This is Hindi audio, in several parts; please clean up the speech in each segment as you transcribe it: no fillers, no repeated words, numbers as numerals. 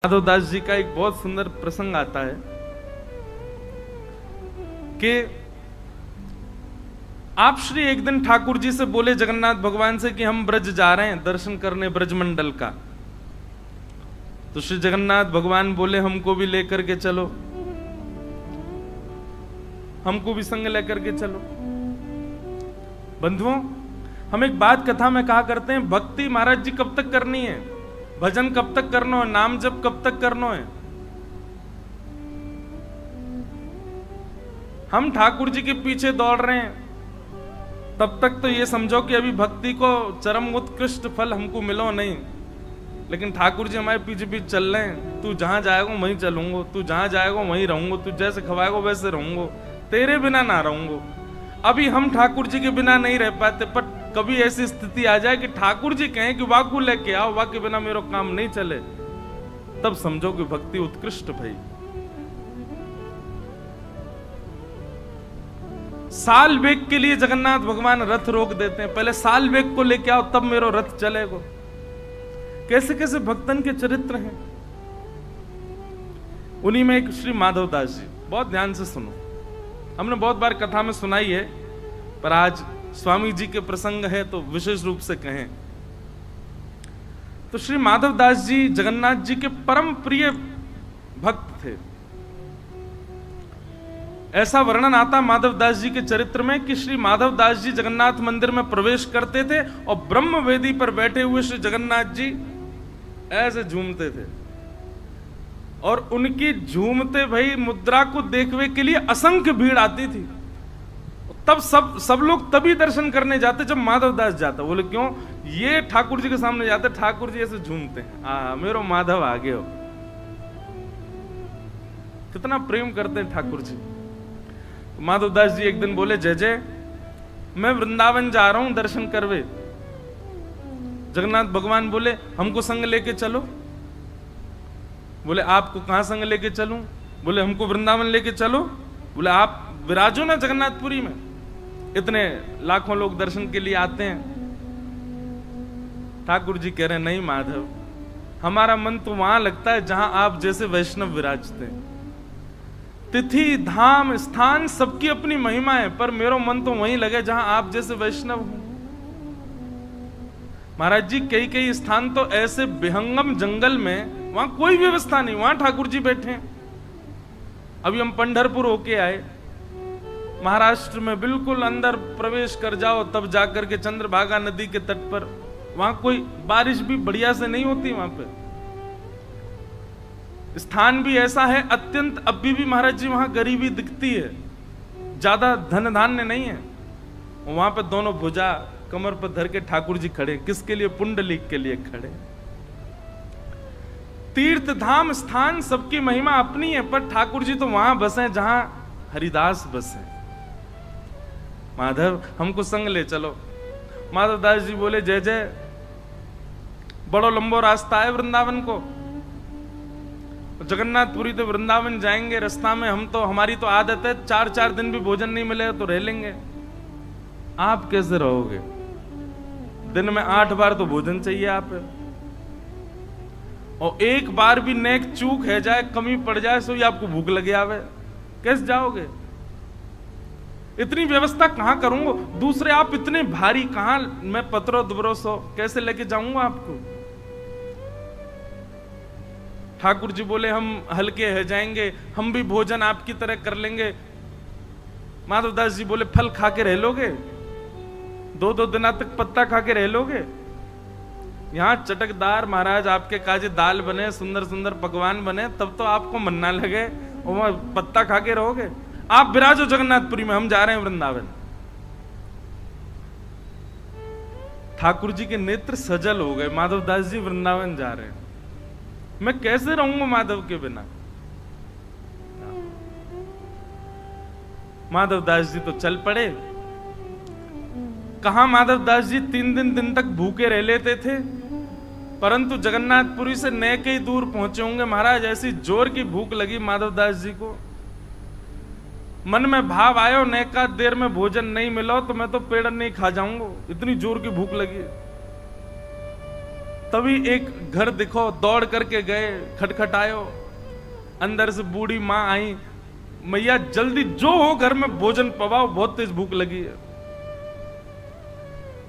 माधव दास जी का एक बहुत सुंदर प्रसंग आता है कि आप श्री एक दिन ठाकुर जी से बोले जगन्नाथ भगवान से कि हम ब्रज जा रहे हैं दर्शन करने ब्रजमंडल का। तो श्री जगन्नाथ भगवान बोले हमको भी लेकर के चलो, हमको भी संग लेकर के चलो। बंधुओं, हम एक बात कथा में कहा करते हैं, भक्ति महाराज जी कब तक करनी है, भजन कब तक करना है, नाम जप कब तक करना है। हम ठाकुर जी के पीछे दौड़ रहे हैं तब तक तो ये समझो कि अभी भक्ति को चरम उत्कृष्ट फल हमको मिलो नहीं, लेकिन ठाकुर जी हमारे पीछे पीछे चल रहे हैं। तू जहां जाएगा वहीं चलूंगा, तू जहां जाएगा वहीं रहूंगा, तू जैसे खवाएगा वैसे रहूंगा, तेरे बिना ना रहूंगा। अभी हम ठाकुर जी के बिना नहीं रह पाते, पर कभी ऐसी स्थिति आ जाए कि ठाकुर जी कहें कि वाह को लेके आओ, वाह के बिना मेरा काम नहीं चले, तब समझो कि भक्ति उत्कृष्ट भाई। साल वेग के लिए जगन्नाथ भगवान रथ रोक देते हैं, पहले साल वेग को लेके आओ तब मेरा रथ चलेगा। कैसे कैसे भक्तन के चरित्र हैं। उन्हीं में एक श्री माधव दास जी, बहुत ध्यान से सुनो, हमने बहुत बार कथा में सुनाई है, पर आज स्वामी जी के प्रसंग है तो विशेष रूप से कहें। तो श्री माधव दास जी जगन्नाथ जी के परम प्रिय भक्त थे। ऐसा वर्णन आता माधव दास जी के चरित्र में कि श्री माधव दास जी जगन्नाथ मंदिर में प्रवेश करते थे और ब्रह्म वेदी पर बैठे हुए श्री जगन्नाथ जी ऐसे झूमते थे, और उनकी झूमते भाई मुद्रा को देखने के लिए असंख्य भीड़ आती थी। तब सब लोग तभी दर्शन करने जाते जब माधव दास जाता। बोले क्यों? ये ठाकुर जी के सामने जाते, ठाकुर जी ऐसे झूमते हैं, मेरो माधव आगे हो। कितना प्रेम करते हैं ठाकुर जी। माधव दास जी एक दिन बोले, जय जय, मैं वृंदावन जा रहा हूं दर्शन करवे। जगन्नाथ भगवान बोले हमको संग लेके चलो। बोले आपको कहां संग लेके चलूं? बोले हमको वृंदावन लेके चलो। बोले आप विराजो ना जगन्नाथपुरी में, इतने लाखों लोग दर्शन के लिए आते हैं। ठाकुर जी कह रहे हैं नहीं माधव, हमारा मन तो वहां लगता है जहां आप जैसे वैष्णव विराजते हैं। तिथि धाम स्थान सबकी अपनी महिमा है, पर मेरा मन तो वहीं लगे जहां आप जैसे वैष्णव हो। महाराज जी कई कई स्थान तो ऐसे विहंगम जंगल में, वहां कोई व्यवस्था नहीं, वहां ठाकुर जी बैठे हैं। अभी हम पंढरपुर होके आए, महाराष्ट्र में बिल्कुल अंदर प्रवेश कर जाओ तब जाकर के चंद्रभागा नदी के तट पर, वहां कोई बारिश भी बढ़िया से नहीं होती। वहां पे स्थान भी ऐसा है अत्यंत, अभी भी महाराज जी वहां गरीबी दिखती है, ज्यादा धन धान्य नहीं है। वहां पे दोनों भुजा कमर पर धर के ठाकुर जी खड़े, किसके लिए? पुंडलिक के लिए खड़े। तीर्थ धाम स्थान सबकी महिमा अपनी है, पर ठाकुर जी तो वहां बसे जहां हरिदास बसे। माधव हमको संग ले चलो। माधव दास जी बोले जय जय, बड़ो लंबो रास्ता है वृंदावन को, जगन्नाथपुरी तो वृंदावन जाएंगे, रास्ता में हम तो, हमारी तो आदत है 4-4 दिन भी भोजन नहीं मिले तो रह लेंगे। आप कैसे रहोगे? दिन में 8 बार तो भोजन चाहिए आप, और एक बार भी नेक चूक है जाए, कमी पड़ जाए सो ही आपको भूख लगे आवे, कैसे जाओगे? इतनी व्यवस्था कहां करूंगा? दूसरे आप इतने भारी, कहां मैं पत्रो दुबरो सो कैसे लेके जाऊंगा आपको? ठाकुर जी बोले हम हल्के है जाएंगे, हम भी भोजन आपकी तरह कर लेंगे। माधव दास जी बोले फल खा के रह लोगे? 2-2 दिन तक पत्ता खा के रह लोगे? यहां चटकदार महाराज आपके काजे दाल बने, सुंदर सुंदर पकवान बने, तब तो आपको मन ना लगे, और पत्ता खा के रहोगे? आप विराजो जगन्नाथपुरी में, हम जा रहे हैं वृंदावन। ठाकुर जी के नेत्र सजल हो गए, माधव दास जी वृंदावन जा रहे हैं, मैं कैसे रहूंगा माधव के बिना? माधव दास जी तो चल पड़े। कहां माधव दास जी 3 दिन तक भूखे रह लेते थे, परंतु जगन्नाथपुरी से नेक ही दूर पहुंचे होंगे महाराज। ऐसी जोर की भूख लगी माधव दास जी को, मन में भाव आयो नेका देर में भोजन नहीं मिलो तो मैं तो पेड़ नहीं खा जाऊंगा, इतनी जोर की भूख लगी। तभी एक घर दिखो, दौड़ करके गए, खटखटायो, अंदर से बूढ़ी माँ आई, मैया जल्दी जो हो घर में भोजन पवाओ, बहुत तेज भूख लगी है।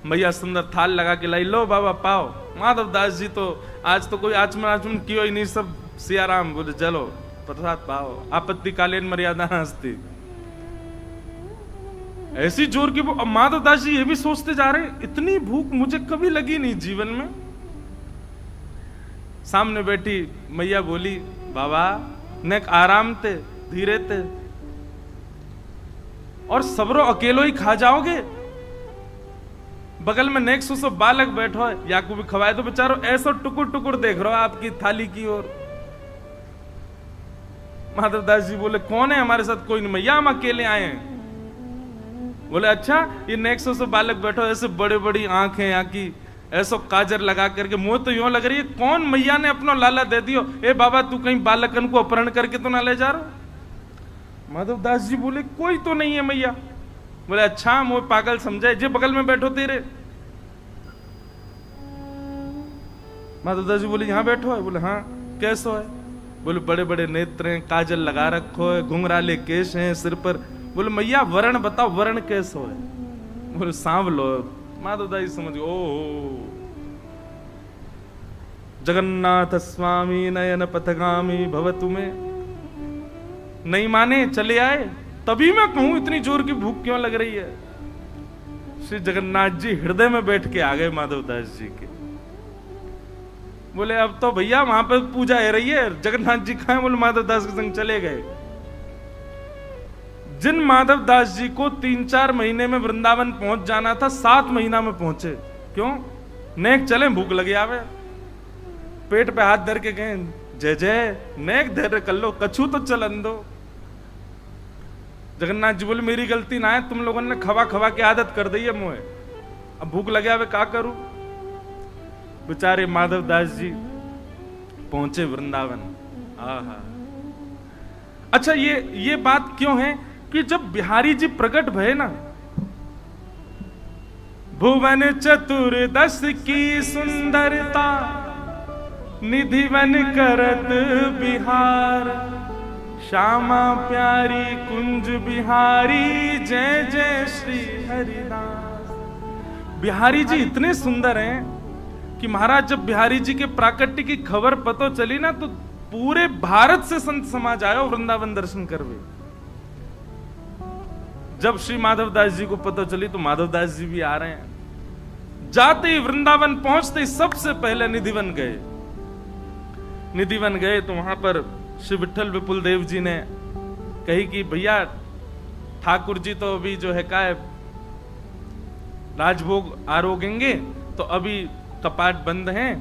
मैया सुंदर थाल लगा के लाई, लो बाबा पाओ। माधव दास जी तो आज तो कोई आचमन कियो ही नहीं, सब सियाराम बोले चलो प्रसाद पाओ, आपत्ति कालीन मर्यादा हस्ती। ऐसी जोर की भूख। माधव दास जी ये भी सोचते जा रहे हैं, इतनी भूख मुझे कभी लगी नहीं जीवन में। सामने बैठी मैया बोली, बाबा नेक आराम ते, धीरे ते, और सबरो अकेलो ही खा जाओगे। बगल में नेक सो बालक बैठो है, या को भी खवाए तो बेचारो ऐसा टुकुर टुकुर देख रहा हो आपकी थाली की ओर। माधव दास जी बोले, कौन है हमारे साथ? कोई नहीं मैया, हम अकेले आए हैं। बोले अच्छा, ये नेक सो बालक बैठो, ऐसे बड़े बड़ी आंखें यहाँ की, ऐसा काजर लगा करके, मुंह तो यूं लग रही है कौन मैया ने अपना लाला दे दियो। ए बाबा तू कहीं बालकन को अपहरण करके तो ना ले जा रहा? माधव दास जी बोले, कोई तो नहीं है मैया। बोले अच्छा, मुझे पागल समझे, जे बगल में बैठो तेरे। माधव दास जी बोले, यहाँ बैठो है? बोले हाँ, कैसो है? बोले बड़े बड़े नेत्र हैं, काजल लगा रखो है, घुंघराले केश हैं सिर पर। बोले मैया वर्ण बताओ, वर्ण कैसो है? बोले सांवलो। माधव दास जी समझ गए, ओ जगन्नाथ स्वामी नयन पथगामी भवतु में। नहीं माने, चले आए। तभी मैं कहूं इतनी जोर की भूख क्यों लग रही है। श्री जगन्नाथ जी हृदय में बैठ के आ गए माधव दास जी के। बोले अब तो भैया वहां पर पूजा हो रही है, जगन्नाथ जी कहां है? बोले माधव दास के संग चले गए। जिन माधव दास जी को 3-4 महीने में वृंदावन पहुंच जाना था, 7 महीना में पहुंचे। क्यों? नेक चले, भूख लगे आवे, पेट पे हाथ धर के गए, जय जय नेक धैर्य कर लो, कछू तो चलन दो। जगन्नाथ जी बोले मेरी गलती ना है, तुम लोगों ने खवा खवा की आदत कर दी है मुझे, अब भूख लगे आवे क्या करूं। बेचारे माधव दास जी पहुंचे वृंदावन। आहा, अच्छा ये बात क्यों है कि जब बिहारी जी प्रकट भये ना, भुवन चतुर्दश की सुंदरता निधिवन करत बिहार, श्यामा प्यारी कुंज बिहारी जय जय श्री हरिदास। बिहारी जी इतने सुंदर हैं कि महाराज जब बिहारी जी के प्राकट्य की खबर पता चली ना, तो पूरे भारत से संत समाज आयो वृंदावन दर्शन करवे। जब श्री माधव दास जी को पता चली तो माधव दास जी भी आ रहे हैं। जाते ही वृंदावन पहुंचते ही सबसे पहले निधिवन गए। निधिवन गए तो वहां पर श्री विठल विपुल देव जी ने कही कि भैया ठाकुर जी तो अभी जो है का राजभोग आरोगेंगे, तो अभी कपाट बंद हैं,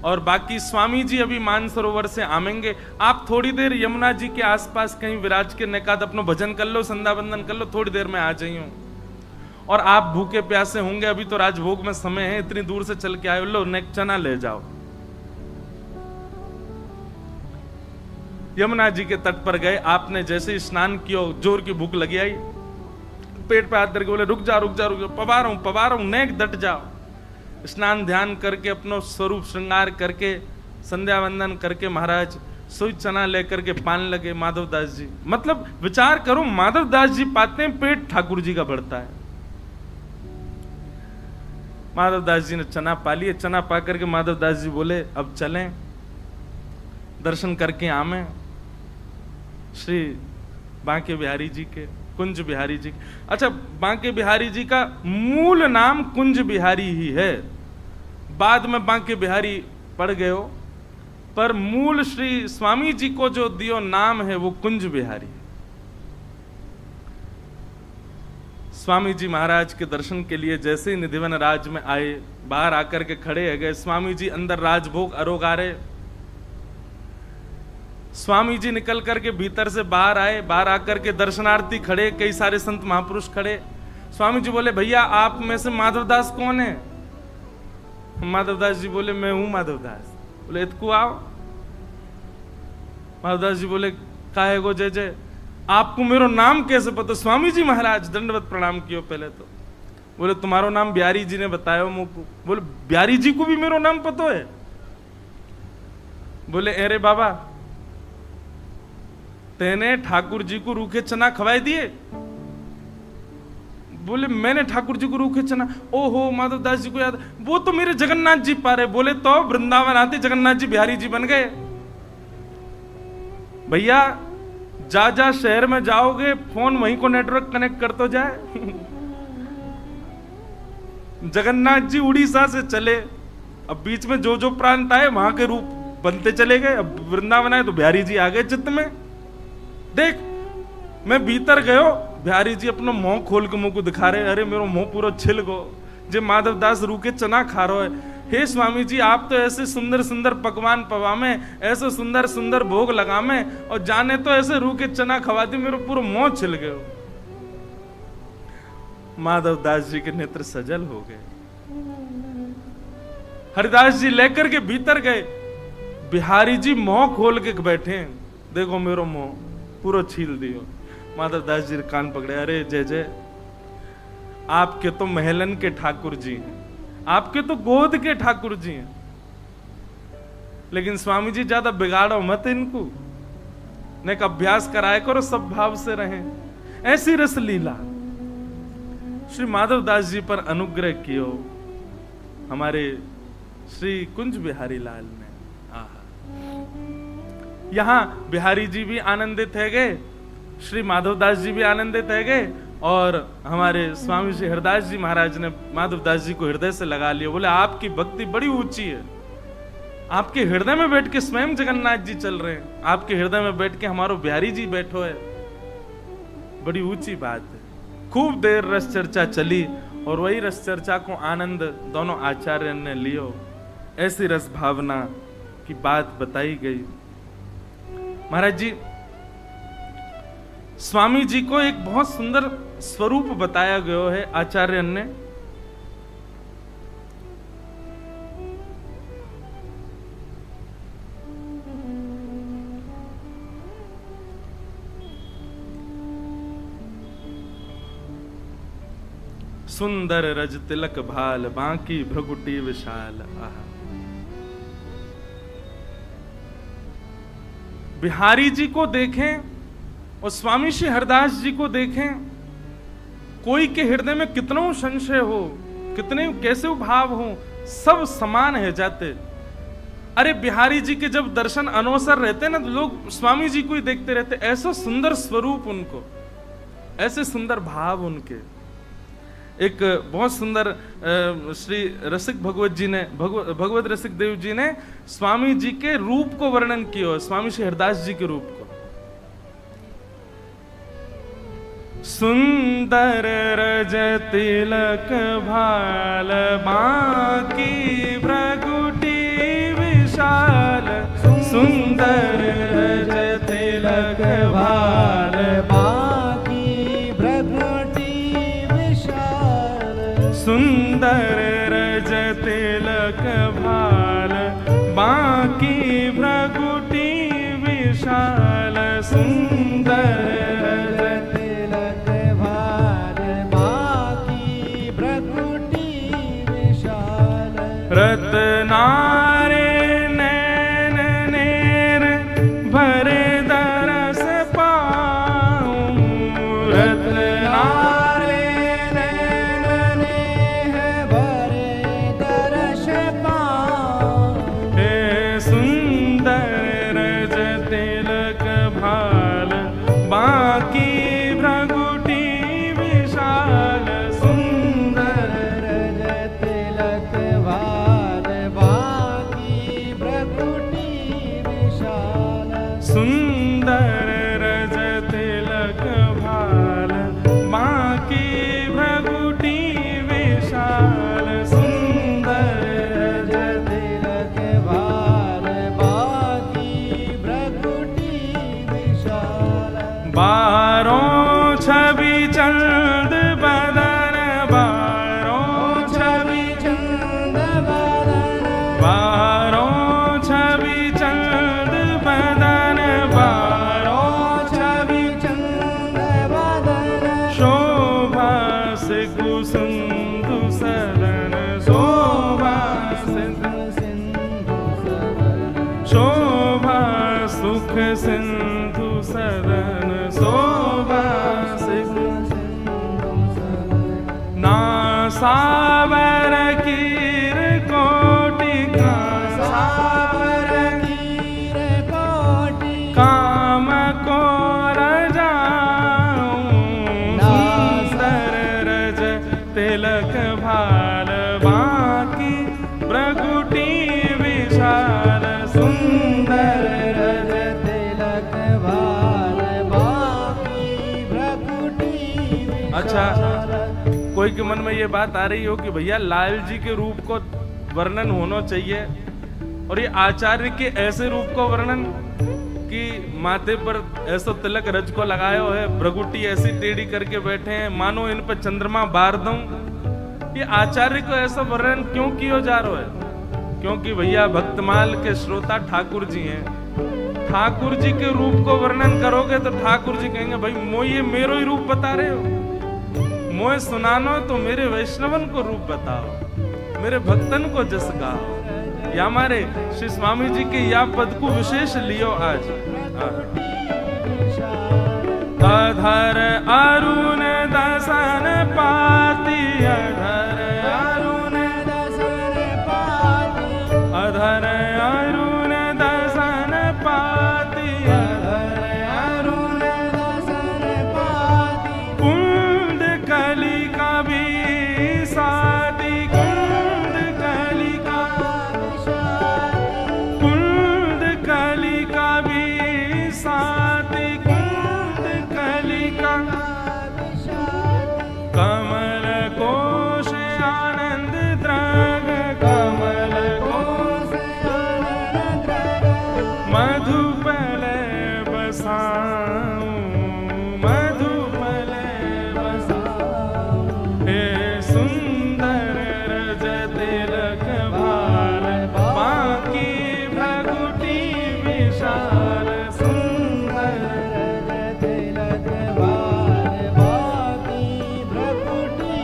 और बाकी स्वामी जी अभी मानसरोवर से आमेंगे। आप थोड़ी देर यमुना जी के आसपास कहीं विराज के नेकाद अपनो भजन कर लो, संध्या वंदन कर लो, थोड़ी देर में आ जाइयो। और आप भूखे प्यासे होंगे, अभी तो राजभोग में समय है, इतनी दूर से चल के आए, लो नेक चना ले जाओ। यमुना जी के तट पर गए, आपने जैसे ही स्नान किया, जोर की भूख लगी आई, पेट पे हाथ धर के बोले रुक जा रुक जा रुक जा, पवा रहा हूं, नेक डट जाओ। स्नान ध्यान करके अपनो स्वरूप श्रृंगार करके संध्या वंदन करके महाराज सुई चना लेकर के पान लगे माधव दास जी। मतलब विचार करो, माधव दास जी पाते हैं, पेट ठाकुर जी का बढ़ता है। माधव दास जी ने चना पा लिए। चना पा करके माधव दास जी बोले अब चलें, दर्शन करके आमे श्री बांके बिहारी जी के, कुंज बिहारी जी। अच्छा, बांके बिहारी जी का मूल नाम कुंज बिहारी ही है, बाद में बांके बिहारी पड़ गए हो, पर मूल श्री स्वामी जी को जो दियो नाम है वो कुंज बिहारी। स्वामी जी महाराज के दर्शन के लिए जैसे ही निधिवन राज में आए, बाहर आकर के खड़े हो गए। स्वामी जी अंदर राजभोग अरोगा रहे। स्वामी जी निकल करके भीतर से बाहर आए, बाहर आकर के दर्शनार्थी खड़े, कई सारे संत महापुरुष खड़े। स्वामी जी बोले भैया आप में से माधवदास कौन है? माधवदास जी बोले मैं हूं माधवदास। बोले इतकू आओ। माधवदास जी बोले काहे गो जय जय, आपको मेरो नाम कैसे पता? स्वामी जी महाराज दंडवत प्रणाम कियो पहले तो। बोले तुम्हारो नाम बिहारी जी ने बताया मुझको। बोले बिहारी जी को भी मेरो नाम पता है? बोले अरे बाबा तेने ठाकुर जी को रूखे चना खवाए दिए? बोले मैंने ठाकुर जी को रूखे चना, ओहो माधवदास जी को याद, वो तो मेरे जगन्नाथ जी पा रहे। बोले तो वृंदावन आते जगन्नाथ जी बिहारी जी बन गए। भैया जा जा शहर में जाओगे फोन वहीं को नेटवर्क कनेक्ट कर तो जाए। जगन्नाथ जी उड़ीसा से चले, अब बीच में जो जो प्रांत आए वहां के रूप बनते चले गए। अब वृंदावन आए तो बिहारी जी आ गए चित्त में। देख मैं भीतर गयो, बिहारी जी अपना मुंह खोल के मुंह को दिखा रहे, अरे मेरा मुंह पूरा छिल गो जे माधवदास रूके चना खा रहे है। हे स्वामी जी आप तो ऐसे सुंदर सुंदर पकवान पवामे, ऐसे सुंदर सुंदर भोग लगामे, और जाने तो ऐसे रूके चना खवा दी, मेरा पूरा मुंह छिल गयो। माधवदास जी के नेत्र सजल हो गए। हरिदास जी लेकर के भीतर गए, बिहारी जी मुंह खोल के बैठे, देखो मेरो मुंह पूरा छील दियो। माधवदास जी कान पकड़े, अरे जय जय आपके तो महलन के ठाकुर जी हैं, आपके तो गोद के ठाकुर जी हैं, लेकिन स्वामी जी ज्यादा बिगाड़ो मत इनको, ने एक अभ्यास कराया करो, सब भाव से रहें। ऐसी रस लीला श्री माधवदास जी पर अनुग्रह कियो हमारे श्री कुंज बिहारी लाल ने। यहां बिहारी जी भी आनंदित है गए, श्री माधवदास जी भी आनंदित है गए, और हमारे स्वामी श्री हरदास जी महाराज ने माधवदास जी को हृदय से लगा लिया। बोले आपकी भक्ति बड़ी ऊंची है, आपके हृदय में बैठ के स्वयं जगन्नाथ जी चल रहे हैं, आपके हृदय में बैठ के हमारो बिहारी जी बैठो है, बड़ी ऊंची बात है। खूब देर रस चर्चा चली, और वही रस चर्चा को आनंद दोनों आचार्य ने लियो। ऐसी रस भावना की बात बताई गई। महाराज जी स्वामी जी को एक बहुत सुंदर स्वरूप बताया गया है आचार्य ने। सुंदर रज तिलक भाल बांकी भ्रगुटी विशाल। आहा, बिहारी जी को देखें और स्वामी श्री हरदास जी को देखें, कोई के हृदय में कितना संशय हो, कितने कैसे भाव हो, सब समान है जाते। अरे बिहारी जी के जब दर्शन अनवसर रहते ना, तो लोग स्वामी जी को ही देखते रहते, ऐसा सुंदर स्वरूप उनको, ऐसे सुंदर भाव उनके। एक बहुत सुंदर श्री रसिक भगवत जी ने, भगवत रसिक देव जी ने स्वामी जी के रूप को वर्णन किया, स्वामी श्री हरदास जी के रूप को। सुंदर रज तिलक भाल बांकी भ्रगुटी विशाल, सुंदर रज तिलक भाल बांकी भ्रगुटी विशाल, सुंदर रज तिलक भाल बांकी भ्रगुटी विशाल, सुंदर रत्नारे नैन नेर भरे दरस पाऊं, रत्नारे नैन नेर भरे दरस पाऊं, हे सुंदर रज तिलक भाल बांकी भ्रगुटी विशाल, सुंदर रज तिलक भाल सुंदर रज तिलक भाल बांकी भ्रगुटी विशाल, सुंदर रज तिलक भाल बांकी भ्रगुटी विशाल, बारों छवि चंद बदन, बारों छवि चंद बदन, बारों छवि चंद बदन, बारों छवि चंद बदन, शोभा से कुसुम सुख सिंधु सदन शोभा ना सावर कीर कोटि का सावर कीर कोटि काम को रजाऊं सुंदर रज तिलक भाल बाकी प्रगुटी विशाल सुंदर रज तिलक भाल बाकी प्रगुटी। अच्छा, कोई के मन में ये बात आ रही हो कि भैया लाल जी के रूप को वर्णन होना चाहिए और ये आचार्य के ऐसे रूप को वर्णन कि माथे पर ऐसा तिलक रज को लगाया है, भ्रगुटी ऐसी टेढ़ी करके बैठे हैं मानो इन पर चंद्रमा बार दूं। ये आचार्य को ऐसा वर्णन क्यों किया जा रहा है? क्योंकि भैया भक्तमाल के श्रोता ठाकुर जी हैं। ठाकुर जी के रूप को वर्णन करोगे तो ठाकुर जी कहेंगे भाई मो ये मेरो ही रूप बता रहे हो, मोए सुनानो तो मेरे वैष्णवन को रूप बताओ, मेरे भक्तन को जस गाओ। या हमारे श्री स्वामी जी के या पद को विशेष लियो आज। अधर अरुण दसन पाती अधर अरुण दसन पाती अधर अरुण दसन पाती अधर अरुण दसन पाती कुंद कलिका भी सादी कुंद कलिका कुंद कलिका भी सादी कुंद कलिका कमल कोश आनंद द्रग कमल कोश आनंद द्रग मधुपल बसाऊं मधुपल बसाऊं हे सुंदर रज तिलक भाल बाकी भ्रगुटी विशाल सुंदर रज तिलक भाल बाकी भ्रगुटी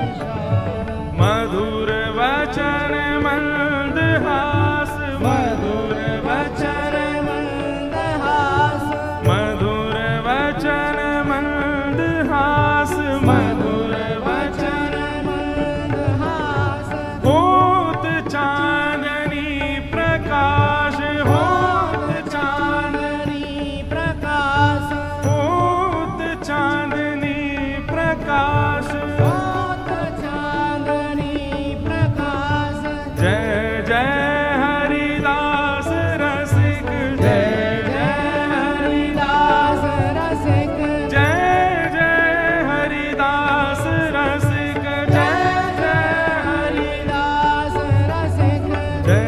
विशाल मधुर वचन मंद हास मधुर वचन मंद हास मधुर वचन मंद हास मधुर वचन मंद हास होत चांदनी प्रकाश होत चांदनी प्रकाश होत चांदनी प्रकाश होत चांदनी प्रकाश जय जय हरिदास रसिक जय जय हरिदास रसिक जय जय हरिदास रसिक जय जय हरिदास रसिक जय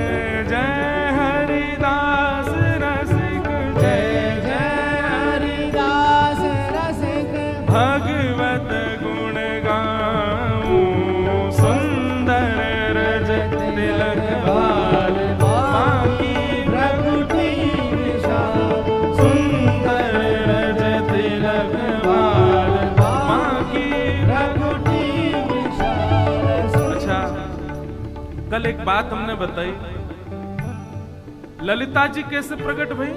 जय हरिदास रसिक जय जय हरिदास रसिक भगवत गुण गाऊं सुंदर रज तिलक भाल बाकी भ्रगुटी विशाल सुंदर रज तिलक भाल बाकी भ्रगुटी विशाल। अच्छा, कल एक बात हमने बताई, ललिता जी कैसे प्रकट भई?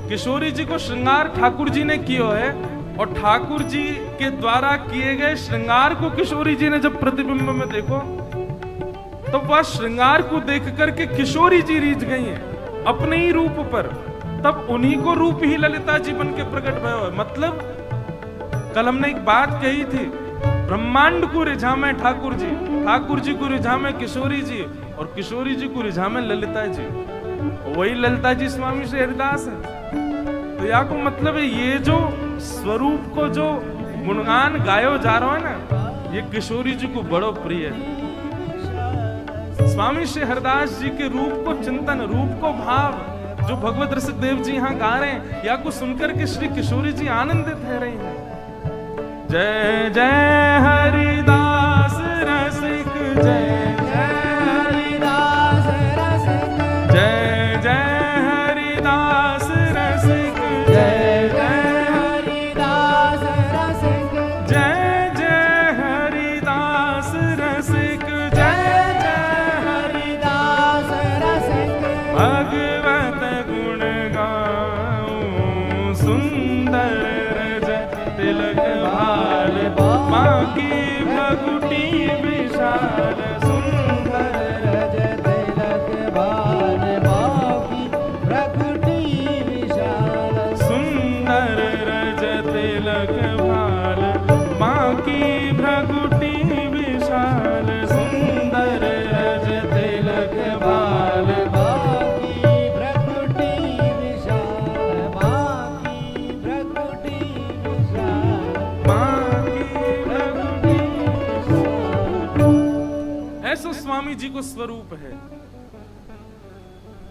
किशोरी जी को श्रृंगार ठाकुर जी ने किया है और ठाकुर जी के द्वारा किए गए श्रृंगार को किशोरी जी ने जब प्रतिबिंब में देखो तो वह श्रृंगार को देख करके किशोरी जी रीझ गई हैं अपने ही रूप पर। तब उन्हीं को रूप ही ललिता जी बन के प्रकट भय हो। मतलब कल हमने एक बात कही थी, ब्रह्मांड को रिझा में ठाकुर जी को रिझा में किशोरी जी और किशोरी जी को रिझा में ललिता जी। वही ललिता जी स्वामी श्री हरिदास है। तो या को मतलब है ये जो स्वरूप को जो गुणगान गायो जा रहा है ना, ये किशोरी जी को बड़ो प्रिय है। स्वामी श्री हरिदास जी के रूप को चिंतन, रूप को भाव जो भगवत रसिक देव जी यहाँ गा रहे हैं, या को सुनकर के श्री किशोरी जी आनंदित है रही हैं। जय जय हरिदास रसिक जय जय हरिदास रसिक जय जय हरिदास रसिक जय जय हरिदास रसिक जय जय हरिदास रसिक जय जय हरिदास रसिक भगवत गुण को स्वरूप है।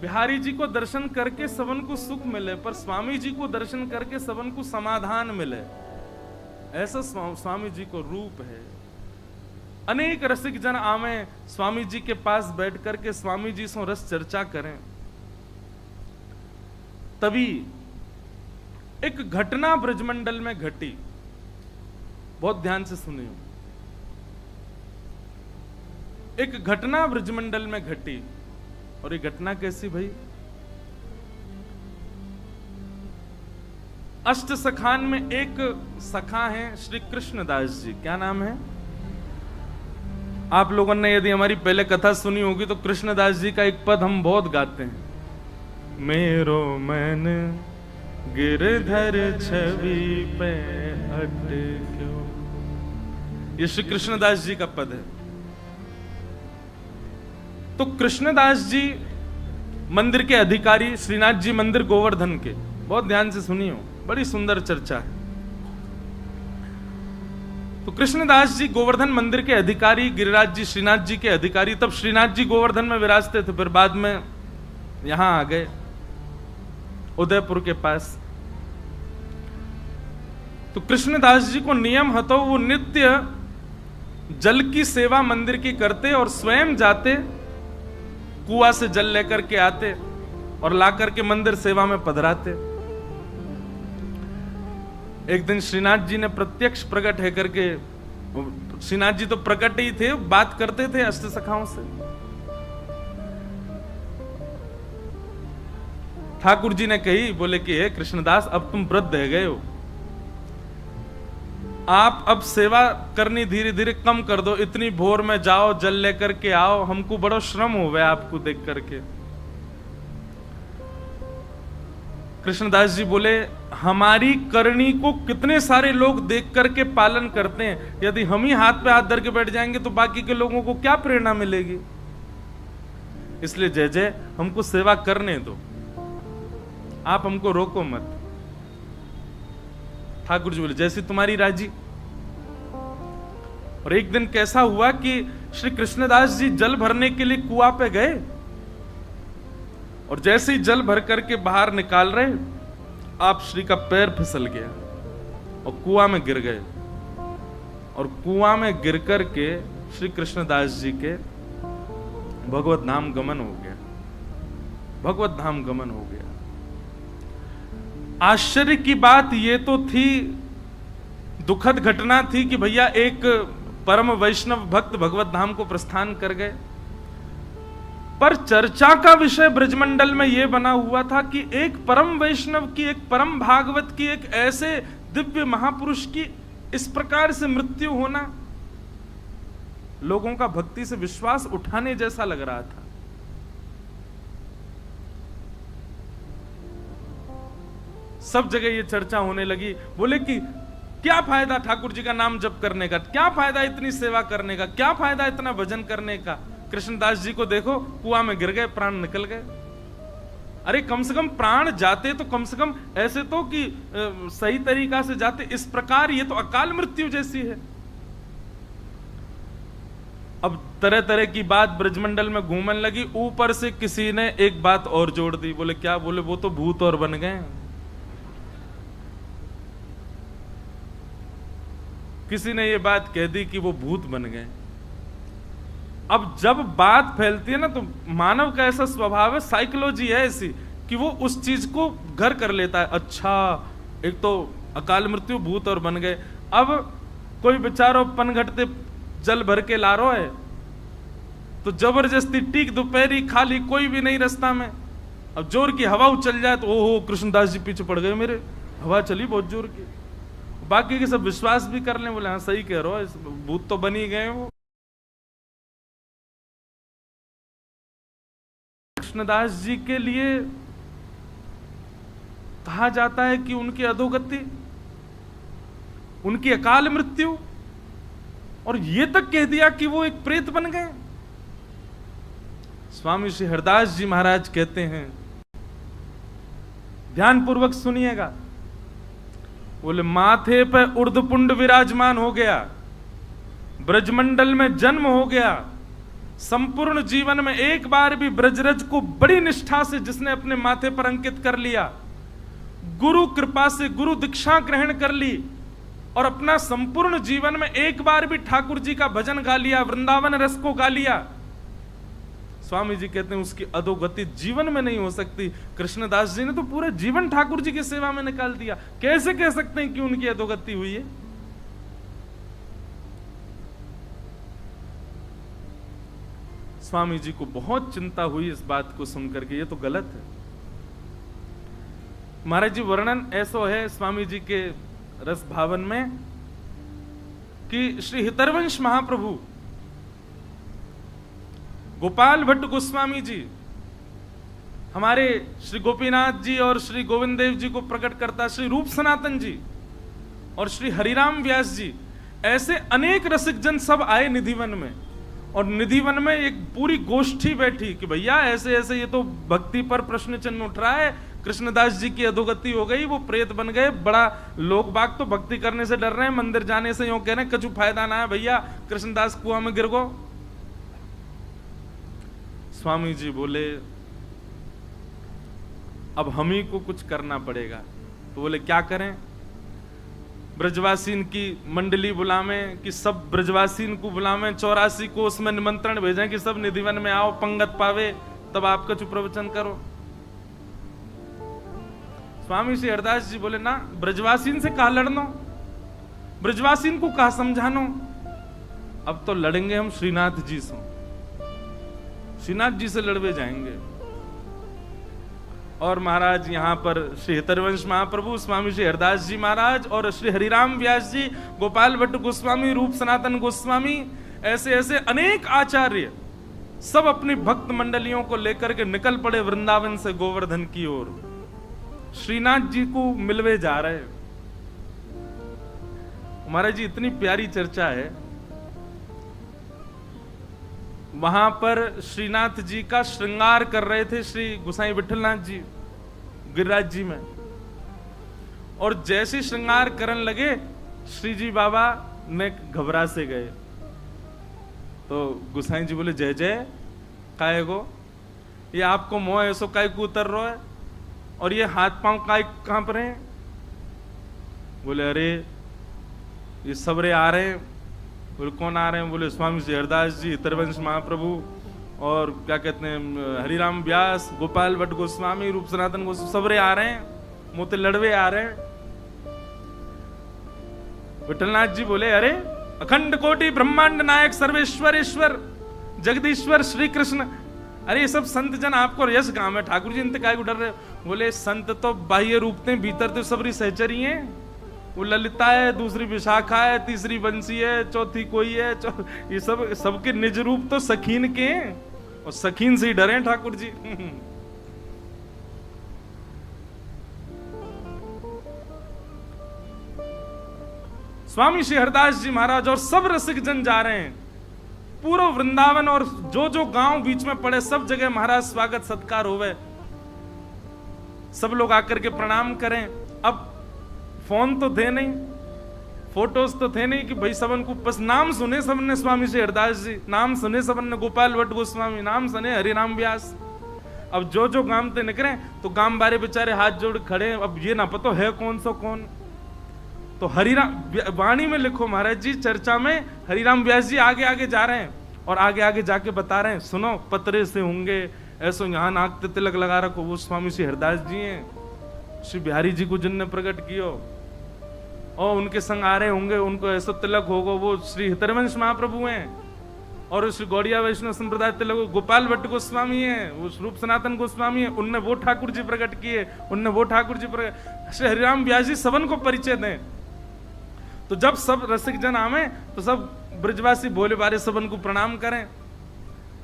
बिहारी जी को दर्शन करके सबन को सुख मिले, पर स्वामी जी को दर्शन करके सबन को समाधान मिले, ऐसा स्वामी जी को रूप है। अनेक रसिक जन आवे स्वामी जी के पास बैठ करके स्वामी जी से रस चर्चा करें। तभी एक घटना ब्रजमंडल में घटी, बहुत ध्यान से सुनिए। एक घटना ब्रजमंडल में घटी, और ये घटना कैसी भाई? अष्ट सखान में एक सखा हैं श्री कृष्णदास जी। क्या नाम है? आप लोगों ने यदि हमारी पहले कथा सुनी होगी तो कृष्णदास जी का एक पद हम बहुत गाते हैं, मेरो मन गिरधर छवि पे अटक्यो। ये श्री कृष्णदास जी का पद है। तो कृष्णदास जी मंदिर के अधिकारी, श्रीनाथ जी मंदिर गोवर्धन के, बहुत ध्यान से सुनियो, बड़ी सुंदर चर्चा है। तो कृष्णदास जी गोवर्धन मंदिर के अधिकारी, गिरिराज जी श्रीनाथ जी के अधिकारी। तब श्रीनाथ जी गोवर्धन में विराजते थे, फिर बाद में यहां आ गए उदयपुर के पास। तो कृष्णदास जी को नियम हतो, वो नित्य जल की सेवा मंदिर की करते और स्वयं जाते, कुआं से जल लेकर के आते और लाकर के मंदिर सेवा में पधराते। एक दिन श्रीनाथ जी ने प्रत्यक्ष प्रकट है करके, श्रीनाथ जी तो प्रकट ही थे, बात करते थे अष्ट सखाओं से। ठाकुर जी ने कही, बोले कि हे कृष्णदास, अब तुम वृद्ध रह गए हो, आप अब सेवा करनी धीरे धीरे कम कर दो, इतनी भोर में जाओ जल लेकर के आओ, हमको बड़ा श्रम हो गया आपको देख करके। कृष्णदास जी बोले, हमारी करनी को कितने सारे लोग देख करके पालन करते हैं, यदि हम ही हाथ पे हाथ धर के बैठ जाएंगे तो बाकी के लोगों को क्या प्रेरणा मिलेगी? इसलिए जय जय, हमको सेवा करने दो, आप हमको रोको मत। ठाकुर जी बोले, जैसी तुम्हारी राजी। और एक दिन कैसा हुआ कि श्री कृष्णदास जी जल भरने के लिए कुआं पे गए, और जैसे ही जल भर करके बाहर निकाल रहे, आप श्री का पैर फिसल गया और कुआं में गिर गए। और कुआं में गिर करके श्री कृष्णदास जी के भगवत धाम गमन हो गया, भगवत धाम गमन हो गया। आश्चर्य की बात ये तो थी, दुखद घटना थी कि भैया एक परम वैष्णव भक्त भगवत धाम को प्रस्थान कर गए, पर चर्चा का विषय ब्रजमंडल में यह बना हुआ था कि एक परम वैष्णव की, एक परम भागवत की, एक ऐसे दिव्य महापुरुष की इस प्रकार से मृत्यु होना लोगों का भक्ति से विश्वास उठाने जैसा लग रहा था। सब जगह ये चर्चा होने लगी। बोले कि क्या फायदा ठाकुर जी का नाम जप करने का, क्या फायदा इतनी सेवा करने का, क्या फायदा इतना भजन करने का। कृष्णदास जी को देखो, कुआं में गिर गए, प्राण निकल गए। अरे कम से कम प्राण जाते तो कम से कम ऐसे तो कि सही तरीका से जाते, इस प्रकार ये तो अकाल मृत्यु जैसी है। अब तरह तरह की बात ब्रजमंडल में घूमने लगी। ऊपर से किसी ने एक बात और जोड़ दी। बोले क्या? बोले वो तो भूत और बन गए। किसी ने ये बात कह दी कि वो भूत बन गए। अब जब बात फैलती है ना, तो मानव का ऐसा स्वभाव है, साइकोलॉजी है ऐसी कि वो उस चीज को घर कर लेता है। अच्छा, एक तो अकाल मृत्यु, भूत और बन गए। अब कोई बेचारो पनघटते जल भर के ला रहा है, तो जबरदस्ती टीक दोपहरी खाली, कोई भी नहीं रास्ता में। अब जोर की हवा उछल जाए तो ओहो कृष्णदास जी पीछे पड़ गए मेरे, हवा चली बहुत जोर की। बाकी के सब विश्वास भी कर लें, बोले हाँ सही कह रहे हो, भूत तो बन ही गए वो। कृष्णदास जी के लिए कहा जाता है कि उनकी अधोगति, उनकी अकाल मृत्यु, और ये तक कह दिया कि वो एक प्रेत बन गए। स्वामी श्री हरदास जी महाराज कहते हैं, ध्यानपूर्वक सुनिएगा। बोले माथे पे उर्धपुंड विराजमान हो गया, ब्रजमंडल में जन्म हो गया, संपूर्ण जीवन में एक बार भी ब्रजरज को बड़ी निष्ठा से जिसने अपने माथे पर अंकित कर लिया, गुरु कृपा से गुरु दीक्षा ग्रहण कर ली और अपना संपूर्ण जीवन में एक बार भी ठाकुर जी का भजन गा लिया, वृंदावन रस को गा लिया, स्वामी जी कहते हैं उसकी अधोगति जीवन में नहीं हो सकती। कृष्णदास जी ने तो पूरे जीवन ठाकुर जी की सेवा में निकाल दिया, कैसे कह सकते हैं कि उनकी अधोगति हुई है? स्वामी जी को बहुत चिंता हुई इस बात को सुनकर के, ये तो गलत है। महाराज जी वर्णन ऐसा है स्वामी जी के रस भावन में कि श्री हितरवंश महाप्रभु गोपाल भट्ट गोस्वामी जी हमारे श्री गोपीनाथ जी और श्री गोविंद देव जी को प्रकट करता, श्री रूप सनातन जी और श्री हरिराम व्यास जी, ऐसे अनेक रसिक जन सब आए निधिवन में। और निधिवन में एक पूरी गोष्ठी बैठी कि भैया ऐसे ऐसे ये तो भक्ति पर प्रश्न चिन्ह उठ रहा है, कृष्णदास जी की अधोगति हो गई, वो प्रेत बन गए, बड़ा लोग बाग तो भक्ति करने से डर रहे हैं, मंदिर जाने से यूं कह रहे हैं कछु फायदा ना है भैया, कृष्णदास कुआं में गिर गो। स्वामी जी बोले अब हम ही को कुछ करना पड़ेगा। तो बोले क्या करें? ब्रजवासीन की मंडली बुलावें कि सब ब्रजवासीन को बुलावें, 84 को उसमें निमंत्रण भेजें कि सब निधिवन में आओ, पंगत पावे, तब आपका चुप प्रवचन करो। स्वामी श्री हरदास जी बोले ना, ब्रजवासीन से कहा लड़नो, ब्रजवासीन को कहा समझानो, अब तो लड़ेंगे हम श्रीनाथ जी से, श्रीनाथ जी से लड़वे जाएंगे। और महाराज यहां पर श्री हितरवंश महाप्रभु, स्वामी श्री हरदास जी महाराज और श्री हरिराम व्यास जी, गोपाल भट्ट गोस्वामी, रूप सनातन गोस्वामी, ऐसे ऐसे अनेक आचार्य सब अपनी भक्त मंडलियों को लेकर के निकल पड़े वृंदावन से गोवर्धन की ओर, श्रीनाथ जी को मिलवे जा रहे। महाराज जी इतनी प्यारी चर्चा है, वहां पर श्रीनाथ जी का श्रृंगार कर रहे थे श्री गुसाई विठलनाथ जी गिरिराज जी में, और जैसे श्रृंगार करने लगे श्री जी बाबा ने घबरा से गए। तो गुसाई जी बोले जय जय काय गो, ये आपको मोह ऐसो काय को उतर रहा है और ये हाथ पांव काय कांप रहे हैं? बोले अरे ये सबरे आ रहे हैं। बोले कौन आ रहे हैं? बोले स्वामी श्री हरदास जी, हितरवंश महाप्रभु और क्या कहते हैं हरिराम व्यास, गोपाल भट्ट गोस्वामी, रूप सनातन गोस्वामी, सबरे आ रहे हैं, मोते लड़वे आ रहे हैं। विठलनाथ जी बोले अरे अखंड कोटि ब्रह्मांड नायक सर्वेश्वर ईश्वर जगदीश्वर श्री कृष्ण, अरे ये सब संत जन आपको यश गांव है, ठाकुर जी इनते काय को डर रहे? बोले संत तो बाह्य रूप थे, भीतर तो सबरी सहचरी हैं। वो ललिता है, दूसरी विशाखा है, तीसरी बंसी है, चौथी कोई है, ये सब सबके निज रूप तो सखीन के हैं, और सखीन से ही डरे ठाकुर जी। स्वामी श्री हरदास जी महाराज और सब रसिक जन जा रहे हैं, पूरा वृंदावन और जो जो गांव बीच में पड़े सब जगह महाराज स्वागत सत्कार होवे, सब लोग आकर के प्रणाम करें। अब फोन तो थे नहीं, फोटोज तो थे नहीं कि भाई सबन को बस नाम सुने सबने स्वामी श्री हरदास जी, नाम सुने सबन ने गोपाल भट्ट गोस्वामी, नाम सुने हरिराम व्यास। अब जो जो गांव ते निकले तो गांव बारे बेचारे हाथ जोड़ खड़े, अब ये ना पता है कौन सो कौन। तो हरिराम वाणी में लिखो महाराज जी, चर्चा में हरिराम व्यास जी आगे आगे जा रहे हैं और आगे आगे जाके बता रहे हैं, सुनो पतरे से होंगे, ऐसो यहाँ नाक ते तिलक लगा रखो, वो स्वामी श्री हरदास जी हैं, श्री बिहारी जी को जिनने प्रकट कियो, और उनके संग आ रहे होंगे, उनको ऐसा तिलक होगा, वो श्री हितरवंश महाप्रभु हैं, और श्री गौड़िया वैष्णव संप्रदाय तिलक गोपाल भट्ट गोस्वामी हैं, वो रूप सनातन गोस्वामी हैं, उनने वो ठाकुर जी प्रकट किए, उनने वो ठाकुर जी प्रकट, श्री हरिराम व्यास जी सबन को परिचय दें। तो जब सब रसिक जन आवे तो सब ब्रजवासी भोले बारे सबन को प्रणाम करें।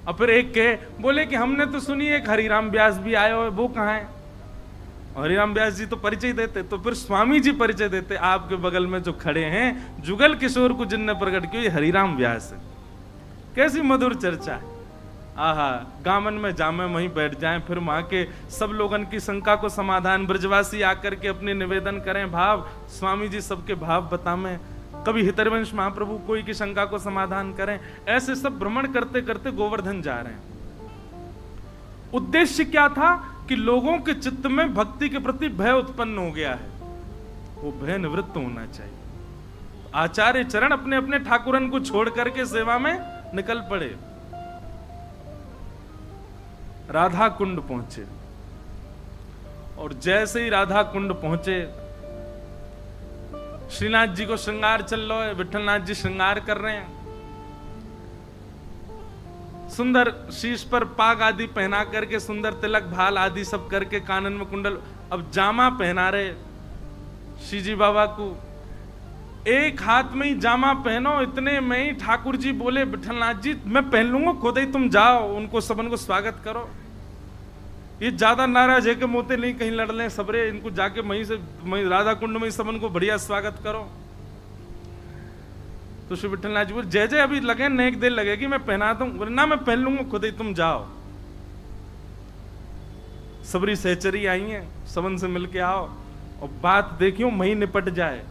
और फिर एक के बोले कि हमने तो सुनी एक हरिराम व्यास भी आए हो, वो कहाँ है? हरिराम व्यास जी तो परिचय देते, तो फिर स्वामी जी परिचय देते, आपके बगल में जो खड़े हैं जुगल किशोर को जिनने प्रकट किया, ये हरिराम व्यास है। कैसी मधुर चर्चा है, आहा, गामन में जामे वहीं बैठ जाएं, फिर वहां के सब लोगन की शंका को समाधान, ब्रजवासी आकर के अपने निवेदन करें, भाव स्वामी जी सबके भाव बतावें, कभी हितरवंश महाप्रभु कोई की शंका को समाधान करें। ऐसे सब भ्रमण करते करते गोवर्धन जा रहे हैं। उद्देश्य क्या था कि लोगों के चित्त में भक्ति के प्रति भय उत्पन्न हो गया है, वो भय निवृत्त होना चाहिए। आचार्य चरण अपने अपने ठाकुरन को छोड़ करके सेवा में निकल पड़े। राधा कुंड पहुंचे और जैसे ही राधा कुंड पहुंचे, श्रीनाथ जी को श्रृंगार चल रहा है, विठलनाथ जी श्रृंगार कर रहे हैं, सुंदर शीश पर पाग आदि पहना करके, सुंदर तिलक भाल आदि सब करके, कानन में कुंडल, अब जामा पहना रहे श्री जी बाबा को। एक हाथ में ही जामा पहनो, इतने में ही ठाकुर जी बोले विठलनाथ जी मैं पहन लूंगा, खुद ही तुम जाओ, उनको सबन को स्वागत करो। ये ज्यादा नाराज है कि मोते नहीं कहीं लड़ लें सबरे, इनको जाके वहीं से राधा कुंड में सबन को बढ़िया स्वागत करो। तो श्री विठलनाथ जी बोले जय जय अभी लगे, नेक देर लगेगी, मैं पहना दूं। बोले ना मैं पहन लूंगा, खुद ही तुम जाओ। सबरी सहचरी आई है, सबन से मिलके आओ और बात देखियो वहीं निपट जाए।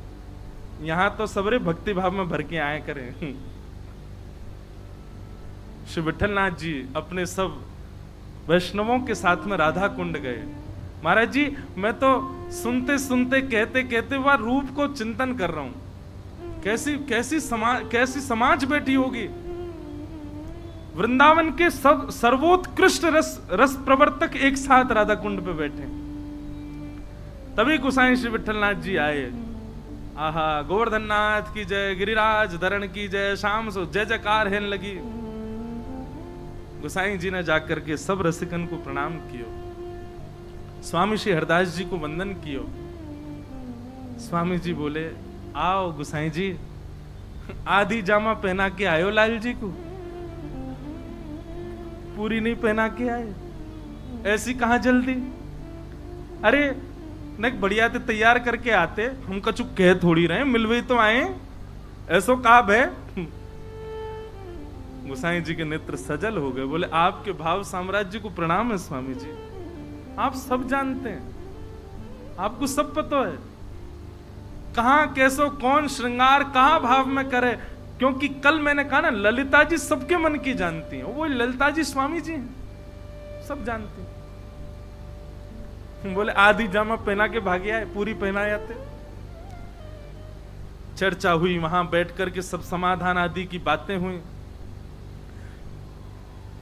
यहां तो सबरे भक्ति भाव में भर के आए करें। श्री विठलनाथ जी अपने सब वैष्णवों के साथ में राधा कुंड गए। महाराज जी मैं तो सुनते सुनते कहते कहते वह रूप को चिंतन कर रहा हूं। कैसी समाज बैठी होगी। वृंदावन के सर्वोत्कृष्ट रस प्रवर्तक एक साथ राधा कुंड पे बैठे। तभी गोसाई श्री विठलनाथ जी आए। आहा, गोवर्धन नाथ की जय, गिरिराज धरण की जय, शाम सो जय जयकार है लगी। गोसाई जी ने जाकर के सब रसिकन को प्रणाम कियो, स्वामी श्री हरदास जी को वंदन कियो। स्वामी जी बोले आओ गोसाई जी, आधी जामा पहना के आयो लाल जी को, पूरी नहीं पहना के आए, ऐसी कहां जल्दी। अरे न बढ़िया ते तैयार करके आते, हम कछु कह थोड़ी रहे, मिलवे तो आए, ऐसो काब है। गोसाई जी के नेत्र सजल हो गए। बोले आपके भाव साम्राज्य को प्रणाम है स्वामी जी, आप सब जानते हैं, आपको सब पता है कहां कैसो कौन श्रृंगार कहां भाव में करे। क्योंकि कल मैंने कहा ना ललिता जी सबके मन की जानती हैं, वो ललिता जी स्वामी जी हैं, सब जानती हैं। बोले आधी जामा पहना के भागे आए, पूरी पहना आते। चर्चा हुई, वहां बैठ करके सब समाधान आदि की बातें हुई।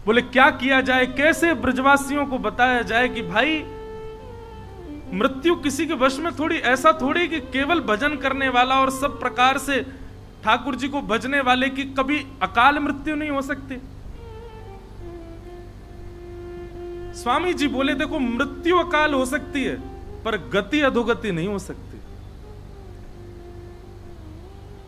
बोले क्या किया जाए, कैसे ब्रजवासियों को बताया जाए कि भाई मृत्यु किसी के वश में थोड़ी, ऐसा थोड़ी कि केवल भजन करने वाला और सब प्रकार से ठाकुर जी को भजने वाले की कभी अकाल मृत्यु नहीं हो सकती। स्वामी जी बोले देखो मृत्यु अकाल हो सकती है पर गति अधोगति नहीं हो सकती।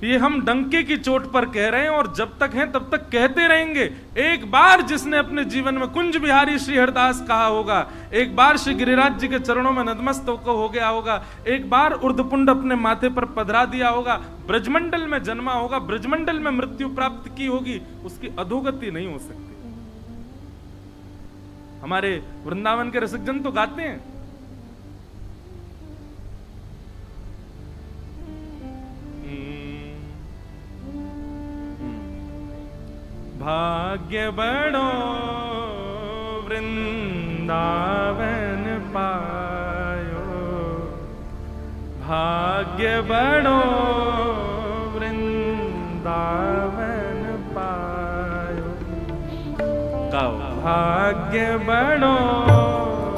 ये हम डंके की चोट पर कह रहे हैं और जब तक हैं तब तक कहते रहेंगे। एक बार जिसने अपने जीवन में कुंज बिहारी श्री हरदास कहा होगा, एक बार श्री गिरिराज जी के चरणों में नतमस्तक हो गया होगा, एक बार उर्धपुंड अपने माथे पर पधरा दिया होगा, ब्रजमंडल में जन्मा होगा, ब्रजमंडल में मृत्यु प्राप्त की होगी, उसकी अधोगति नहीं हो सकती। हमारे वृंदावन के रसिक जन तो गाते हैं, भाग्य बड़ो वृंदावन पायो, भाग्य बड़ो वृंदावन पायो। गाओ भाग्य बड़ो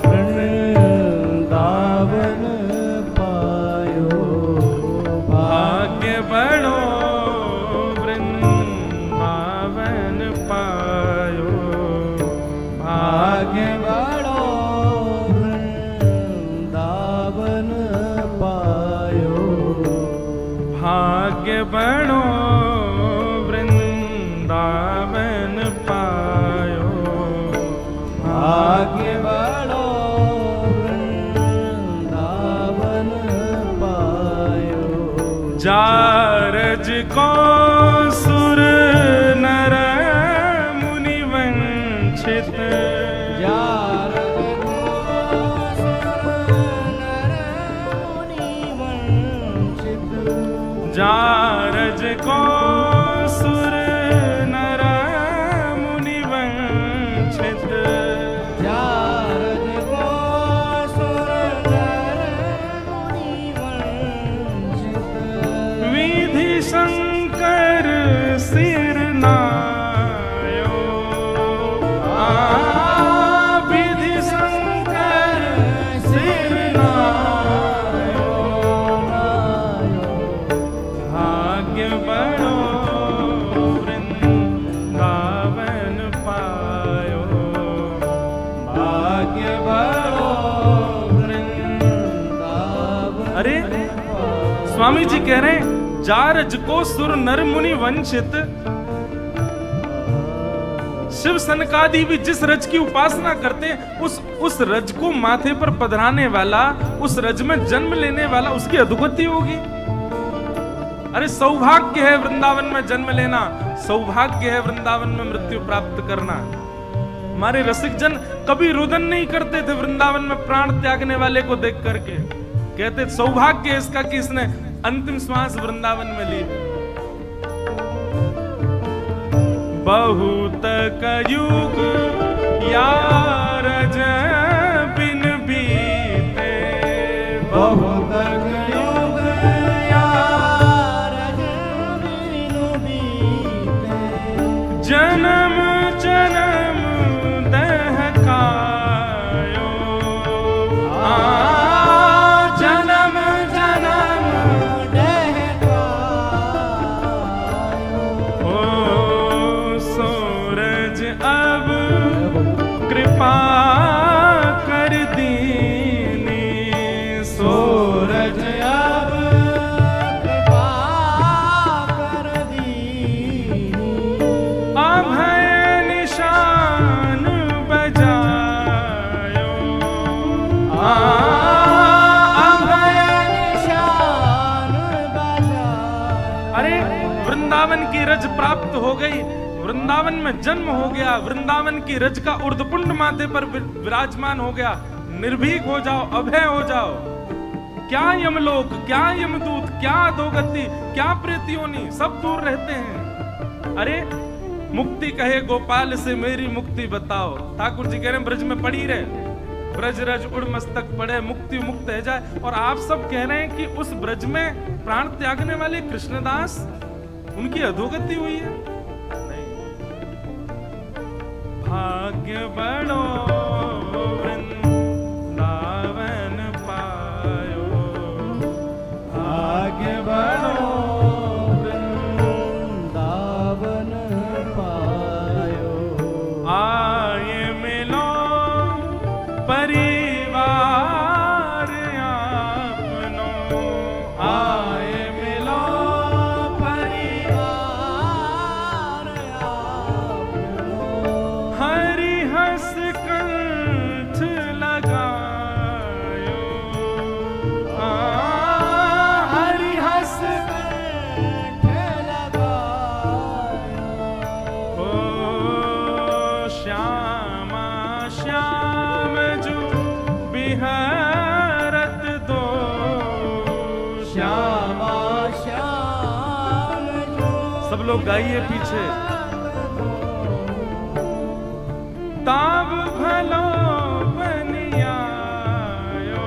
वृंदावन पायो, भाग्य बड़ो भाग्य बड़ो वृंदावन पायो, भाग्य बड़ो वृंदावन पायो, भाग्य बड़ो वृंदावन पायो। जारज को सुर नर मुनि वंचित, जारज को सुर नर मुनि वंचित, जारज को सुर नर मुनि वंचित, जारद को सुर नर मुनि वंचित, विधि शंकर सिर नायो, विधि शंकर सिर नायो, भाग्य बड़ो वृंदावन पायो, भाग्य बड़ो वृंदावन। अरे स्वामी जी कह रहे हैं जारज को सुर नर मुनि वंचित। शिव सनकादि भी जिस रज की उपासना करते हैं उस रज को माथे पर पधराने वाला, उस रज में जन्म लेने वाला, उसकी अधोगति होगी। अरे सौभाग्य है वृंदावन में जन्म लेना, सौभाग्य है वृंदावन में मृत्यु प्राप्त करना। हमारे रसिक जन कभी रुदन नहीं करते थे वृंदावन में प्राण त्यागने वाले को देख करके, कहते सौभाग्य है इसका कि इसने अंतिम श्वास वृंदावन में ली। बहुत कयुग यारज बिन बीते, बहुत कयुग यारज बिन बीते, जन्म जन्म दहकायो, जन्म जन्म दहकायो। ओ सूरज अब कृपा कर दीनी, सूरज अब कृपा कर दीनी, अभय निशान बजायो, अभय निशान बजायो। अरे वृंदावन की रज प्राप्त हो गई, वृंदावन में जन्म हो गया, वृंदावन की रज का उर्धपुंड माथे पर विराजमान हो गया। निर्भीक हो जाओ, अभय हो जाओ। क्या यमलोक, क्या यमदूत, क्या अधोगति, क्या प्रेतियोनी, सब दूर रहते हैं। अरे मुक्ति कहे गोपाल से मेरी मुक्ति बताओ। ठाकुर जी कह रहे हैं ब्रज में पड़ी रहे, ब्रज रज उड़ मस्तक पड़े, मुक्ति मुक्त है जाए। और आप सब कह रहे हैं कि उस ब्रज में प्राण त्यागने वाले कृष्णदास, उनकी अधोगति हुई है। नहीं, भाग्य बड़ो वृंदावन पायो, भाग्य बड़ो वृंदावन पायो। आए मिलो परिवार आपनो, आए मिलो परिवार आपनो, हरि हस कंठ लगायो, हरि हस कंठ लगायो। ओ श्यामा श्याम जो बिहारत दो, श्यामा श्याम जो सब लोग गाइए पीछे। ताब भलो बनियायो,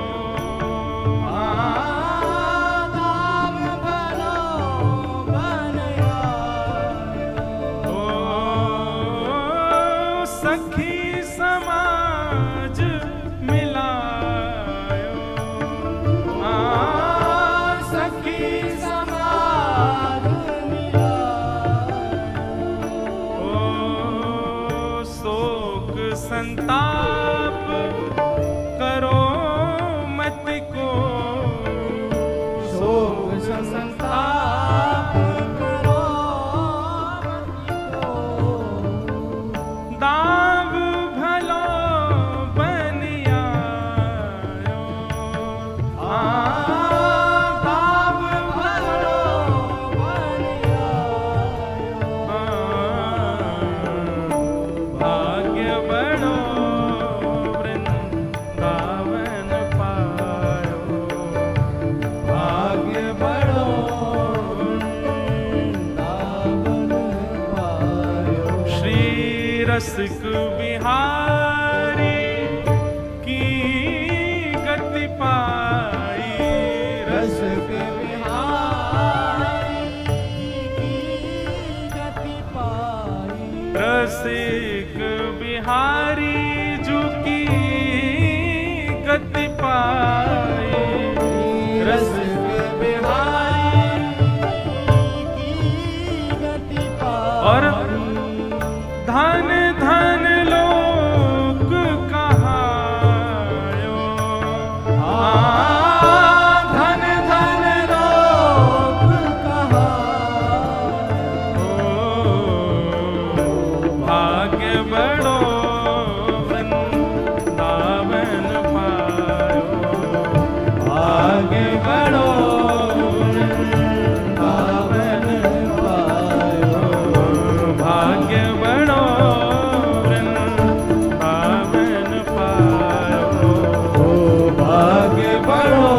ताब भलो बनायो। ओ सखी समाज मिलायो, सखी समाज मिलायो। ओ शोक संताप करो मत को रसिक बिहारी की गति पाई, रसिक बिहारी की गति पाई, रसिक बिहारी जू की गति पाई, रसिक बिहारी की गति पाई। और धन धन लोक कहायो, धन धन लोक कहायो, भाग्य बड़ो वृंदावन पायो, भाग्य बड़ो वृंदावन पायो, भाग्य बड़ो वृंदावन पायो, ओ भाग्य बड़ो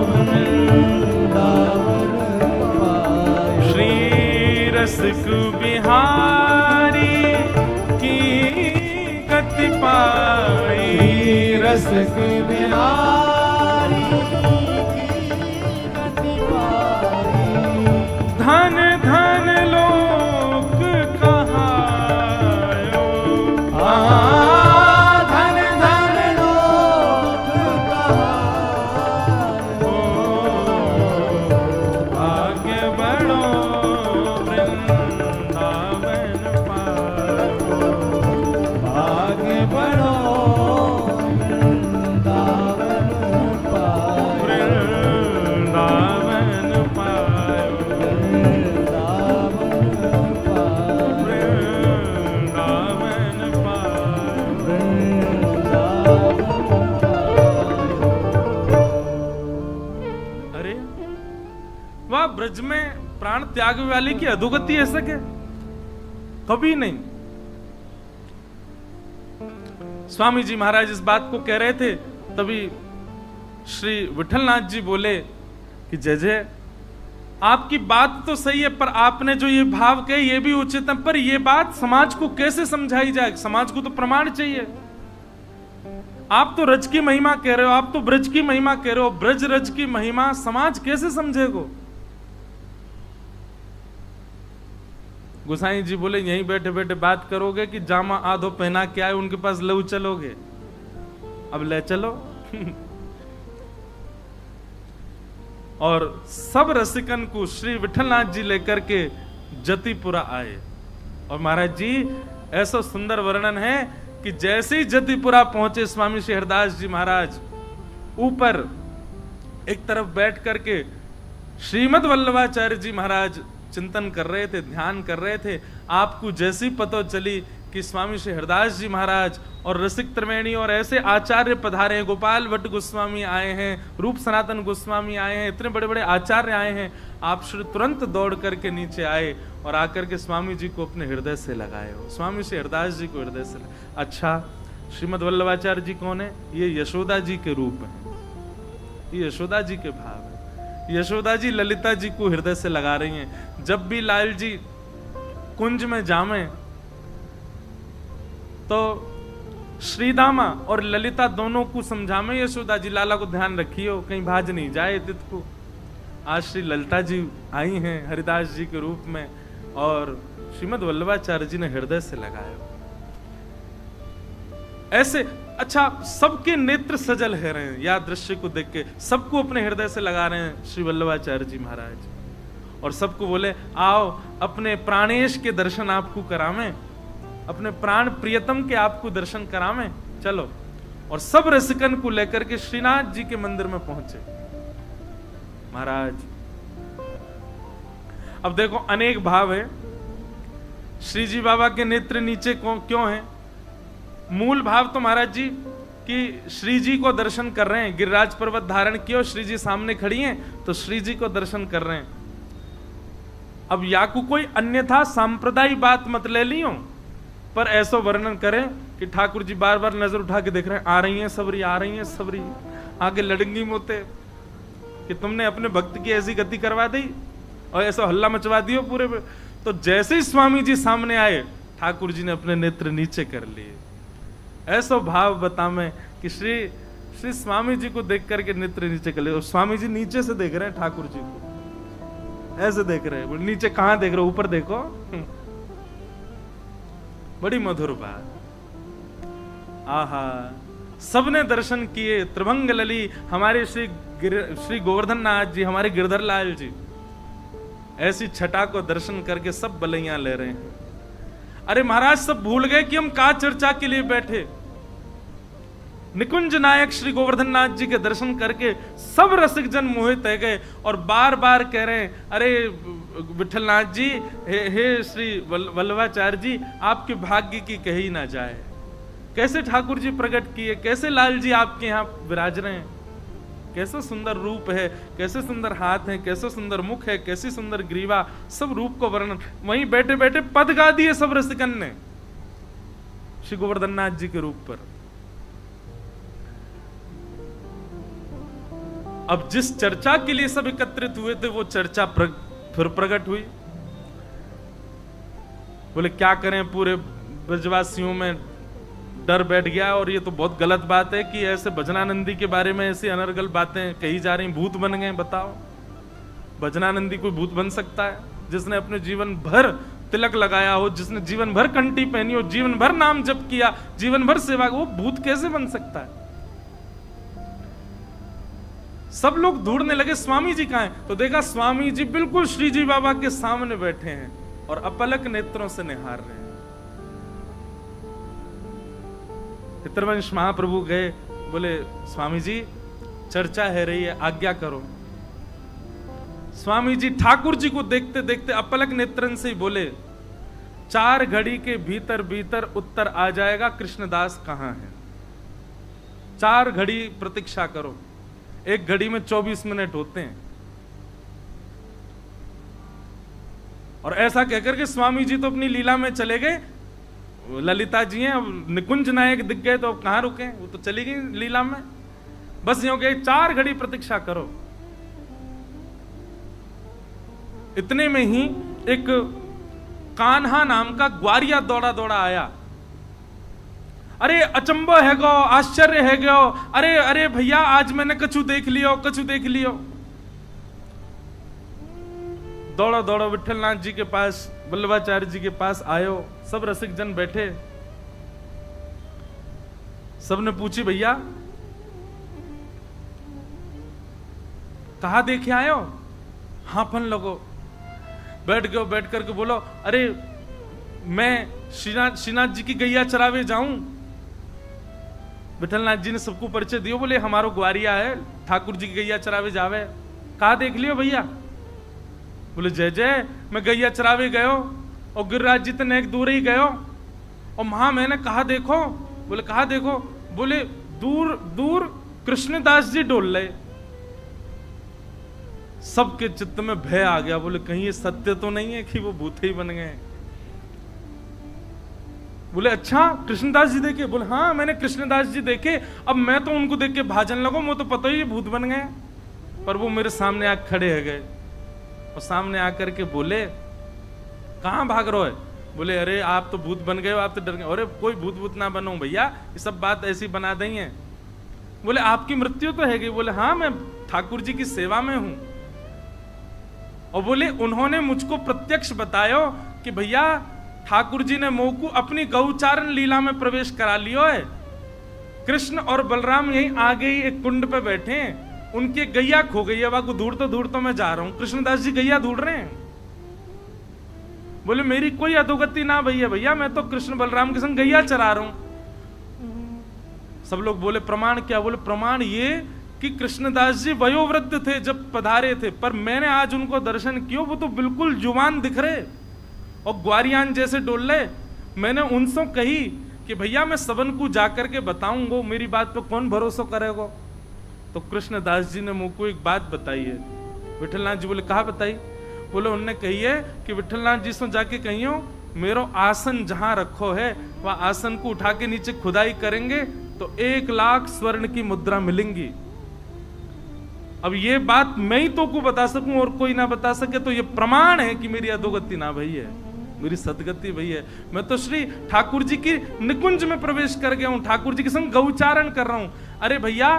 वृंदावन पायो। श्री रसिक बिहारी की गति पाई, रसिक बिहारी की गति पाई, धन धन लोक कहायो, धन धन लोक कहायो, भाग्य बड़ो वृंदावन पायो, भाग्य बड़ो वृंदावन पायो, वृंदावन पायो, वृंदावन पायो, वृंदावन पायो। वृंदावन पायो। अरे वाह, ब्रज में प्राण त्याग वाली की अधोगति ऐसा क्या? कभी नहीं। स्वामी जी महाराज इस बात को कह रहे थे, तभी श्री विठलनाथ जी बोले कि जय जय, आपकी बात तो सही है, पर आपने जो ये भाव कहे ये भी उचित है, पर ये बात समाज को कैसे समझाई जाए? समाज को तो प्रमाण चाहिए। आप तो रज की महिमा कह रहे हो, आप तो ब्रज की महिमा कह रहे हो, ब्रज रज की महिमा समाज कैसे समझेगो? गोसाई जी बोले यहीं बैठे बैठे बात करोगे कि जामा आधो पहना के आए उनके पास लऊ चलोगे? अब ले चलो। और सब रसिकन को श्री विठलनाथ जी लेकर के जतिपुरा आए। और महाराज जी ऐसा सुंदर वर्णन है कि जैसे ही जतिपुरा पहुंचे स्वामी श्री हरदास जी महाराज ऊपर एक तरफ बैठ करके श्रीमद वल्लभाचार्य जी महाराज चिंतन कर रहे थे, ध्यान कर रहे थे। आपको जैसी पता चली कि स्वामी श्री हरदास जी महाराज और रसिक त्रिवेणी और ऐसे आचार्य पधारे हैं, गोपाल भट्ट गोस्वामी आए हैं, रूप सनातन गोस्वामी आए हैं, इतने बड़े बड़े आचार्य आए हैं, आप श्री तुरंत दौड़ करके नीचे आए और आकर के स्वामी जी को अपने हृदय से लगाए हो। स्वामी श्री हरदास जी को हृदय से अच्छा, श्रीमद वल्लभाचार्य जी कौन है? ये यशोदा जी के रूप हैं, ये यशोदा जी के भाव है। यशोदा जी ललिता जी को हृदय से लगा रही हैं। जब भी लाल जी कुंज में जामे तो श्रीदामा और ललिता दोनों को समझामे, यशोदा जी लाला को ध्यान रखियो कहीं भाज नहीं जाए तित को। आज श्री ललिता जी आई हैं हरिदास जी के रूप में और श्रीमद वल्लभाचार्य जी ने हृदय से लगाया ऐसे। अच्छा, सबके नेत्र सजल है रहे हैं या दृश्य को देख के, सबको अपने हृदय से लगा रहे हैं श्री वल्लभाचार्य जी महाराज और सबको बोले आओ अपने प्राणेश के दर्शन आपको करावें, अपने प्राण प्रियतम के आपको दर्शन करावें, चलो। और सब रसिकन को लेकर के श्रीनाथ जी के मंदिर में पहुंचे महाराज। अब देखो अनेक भाव है। श्री जी बाबा के नेत्र नीचे क्यों हैं? मूल भाव तो महाराज जी कि श्री जी को दर्शन कर रहे हैं, गिरिराज पर्वत धारण किया, श्री जी सामने खड़ी हैं तो श्री जी को दर्शन कर रहे हैं। अब या को कोई अन्यथा सांप्रदायिक बात मत ले लियो, पर ऐसा वर्णन करें कि ठाकुर जी बार बार नजर उठा के देख रहे हैं, आ रही हैं सबरी, आ रही हैं सबरी, आगे लड़ंगी मोते कि तुमने अपने भक्त की ऐसी गति करवा दी और ऐसा हल्ला मचवा दियो पूरे पे। तो जैसे ही स्वामी जी सामने आए ठाकुर जी ने अपने नेत्र नीचे कर लिए। ऐसा भाव बता मैं कि श्री स्वामी जी को देख करके नेत्र नीचे कर लिए। स्वामी जी नीचे से देख रहे हैं ठाकुर जी को, ऐसे देख रहे हैं। नीचे कहां देख रहे हो, ऊपर देखो। बड़ी मधुर बात। आहा, सबने दर्शन किए। त्रिभंग लली हमारे श्री गोवर्धन नाथ जी, हमारे गिरधर लाल जी, ऐसी छटा को दर्शन करके सब बलैयां ले रहे हैं। अरे महाराज, सब भूल गए कि हम का चर्चा के लिए बैठे। निकुंज नायक श्री गोवर्धन नाथ जी के दर्शन करके सब रसिक जन मोहित हो गए और बार बार कह रहे हैं, अरे विठल नाथ जी, हे श्री वल्लभाचार्य जी, आपके भाग्य की कही ना जाए। कैसे ठाकुर जी प्रकट किए, कैसे लाल जी आपके यहाँ विराज रहे हैं, कैसा सुंदर रूप है, कैसे सुंदर हाथ है, कैसे सुंदर मुख है, कैसी सुंदर ग्रीवा, सब रूप को वर्णन। वहीं बैठे बैठे पद गा दिए सब रसिकन ने श्री गोवर्धन नाथ जी के रूप पर। अब जिस चर्चा के लिए सब एकत्रित हुए थे वो चर्चा फिर प्रकट हुई। बोले क्या करें, पूरे ब्रजवासियों में डर बैठ गया। और ये तो बहुत गलत बात है कि ऐसे भजनानंदी के बारे में ऐसी अनर्गल बातें कही जा रही, भूत बन गए। बताओ, भजनानंदी कोई भूत बन सकता है? जिसने अपने जीवन भर तिलक लगाया हो, जिसने जीवन भर कंठी पहनी हो, जीवन भर नाम जप किया, जीवन भर सेवा, वो भूत कैसे बन सकता है? सब लोग ढूंढने लगे स्वामी जी कहां हैं। तो देखा स्वामी जी बिल्कुल श्री जी बाबा के सामने बैठे हैं और अपलक नेत्रों से निहार रहे हैं। पितरवंश महाप्रभु गए, बोले स्वामी जी चर्चा है रही है, आज्ञा करो। स्वामी जी ठाकुर जी को देखते देखते अपलक नेत्रन से ही बोले, 4 घड़ी के भीतर भीतर उत्तर आ जाएगा, कृष्णदास कहां है। 4 घड़ी प्रतीक्षा करो, 1 घड़ी में 24 मिनट होते हैं। और ऐसा कहकर के स्वामी जी तो अपनी लीला में चले गए। ललिता जी हैं, अब निकुंज नायक दिख गए तो कहां रुके, वो तो चली गई लीला में। बस यूं कहे 4 घड़ी प्रतीक्षा करो। इतने में ही एक कान्हा नाम का ग्वारिया दौड़ा दौड़ा आया। अरे अचंबो है गो, आश्चर्य है गो, अरे अरे भैया आज मैंने कछु देख लियो, कछु देख लियो। दौड़ो दौड़ो विठलनाथ जी के पास, वल्लभाचार्य जी के पास आयो। सब रसिक जन बैठे, सबने पूछी भैया कहा देखे आयो? हाफन लगो, बैठ गयो। बैठ करके बोलो, अरे मैं श्रीनाथ जी की गैया चरावे जाऊं। विठलनाथ जी ने सबको परिचय दियो, बोले हमारो ग्वारिया है, ठाकुर जी की गैया चरावे जावे। कहा देख लियो भैया? बोले जय जय, मैं गैया चरावे गयो और गिरिराज जी तक दूर ही गयो और वहां मैंने कहा देखो। बोले कहा देखो? बोले दूर दूर कृष्णदास जी डोल रहे। सबके चित्त में भय आ गया। बोले कहीं ये सत्य तो नहीं है कि वो भूत ही बन गए? बोले अच्छा कृष्णदास जी देखे? बोले हाँ मैंने कृष्णदास जी देखे। अब मैं तो उनको देख के भाजन लगो, वो तो पता ही भूत बन गए। पर वो मेरे सामने आके खड़े हो गए और सामने आकर के बोले कहां भाग रहे हो? बोले अरे आप तो भूत बन गए हो, आप तो डर गए। अरे कोई भूत ना बनो भैया, ये सब बात ऐसी बना दी है। बोले आपकी मृत्यु तो है गई? बोले हाँ मैं ठाकुर जी की सेवा में हूं। और बोले उन्होंने मुझको प्रत्यक्ष बतायो कि भैया ठाकुर जी ने मोकू अपनी गौचारण लीला में प्रवेश करा लियो है। कृष्ण और बलराम यहीं आगे ही एक कुंड पे बैठे हैं, उनके गैया खो गई है, वाको ढूंढतो मैं जा रहा हूं। कृष्णदास जी गैया ढूंढ रहे हैं। बोले मेरी कोई अधोगति ना भैया, भैया मैं तो कृष्ण बलराम के संग गैया चरा रहा हूं। सब लोग बोले प्रमाण क्या? बोले प्रमाण ये कि कृष्णदास जी वयोवृद्ध थे जब पधारे थे, पर मैंने आज उनको दर्शन किया, वो तो बिल्कुल जुवान दिख रहे और ग्वारियान जैसे डोल रहे। मैंने उनसे कही कि भैया मैं सबन को जाकर के बताऊंगा, मेरी बात पे कौन भरोसा करेगा? तो कृष्णदास जी ने मुझको एक बात बताई है। विठलनाथ जी बोले कहा बताई? बोले उनने कही है कि विठलनाथ जी से जाके कहियो मेरो आसन जहां रखो है वह आसन को उठा के नीचे खुदाई करेंगे तो 1 लाख स्वर्ण की मुद्रा मिलेंगी। अब ये बात मैं ही तो को बता सकूं और कोई ना बता सके, तो ये प्रमाण है कि मेरी अधोगति ना भई है। मेरी सदगति वही है। मैं तो श्री ठाकुर जी की निकुंज में प्रवेश कर गया हूं, ठाकुर जी के संग गौचारण कर रहा हूं। अरे भैया,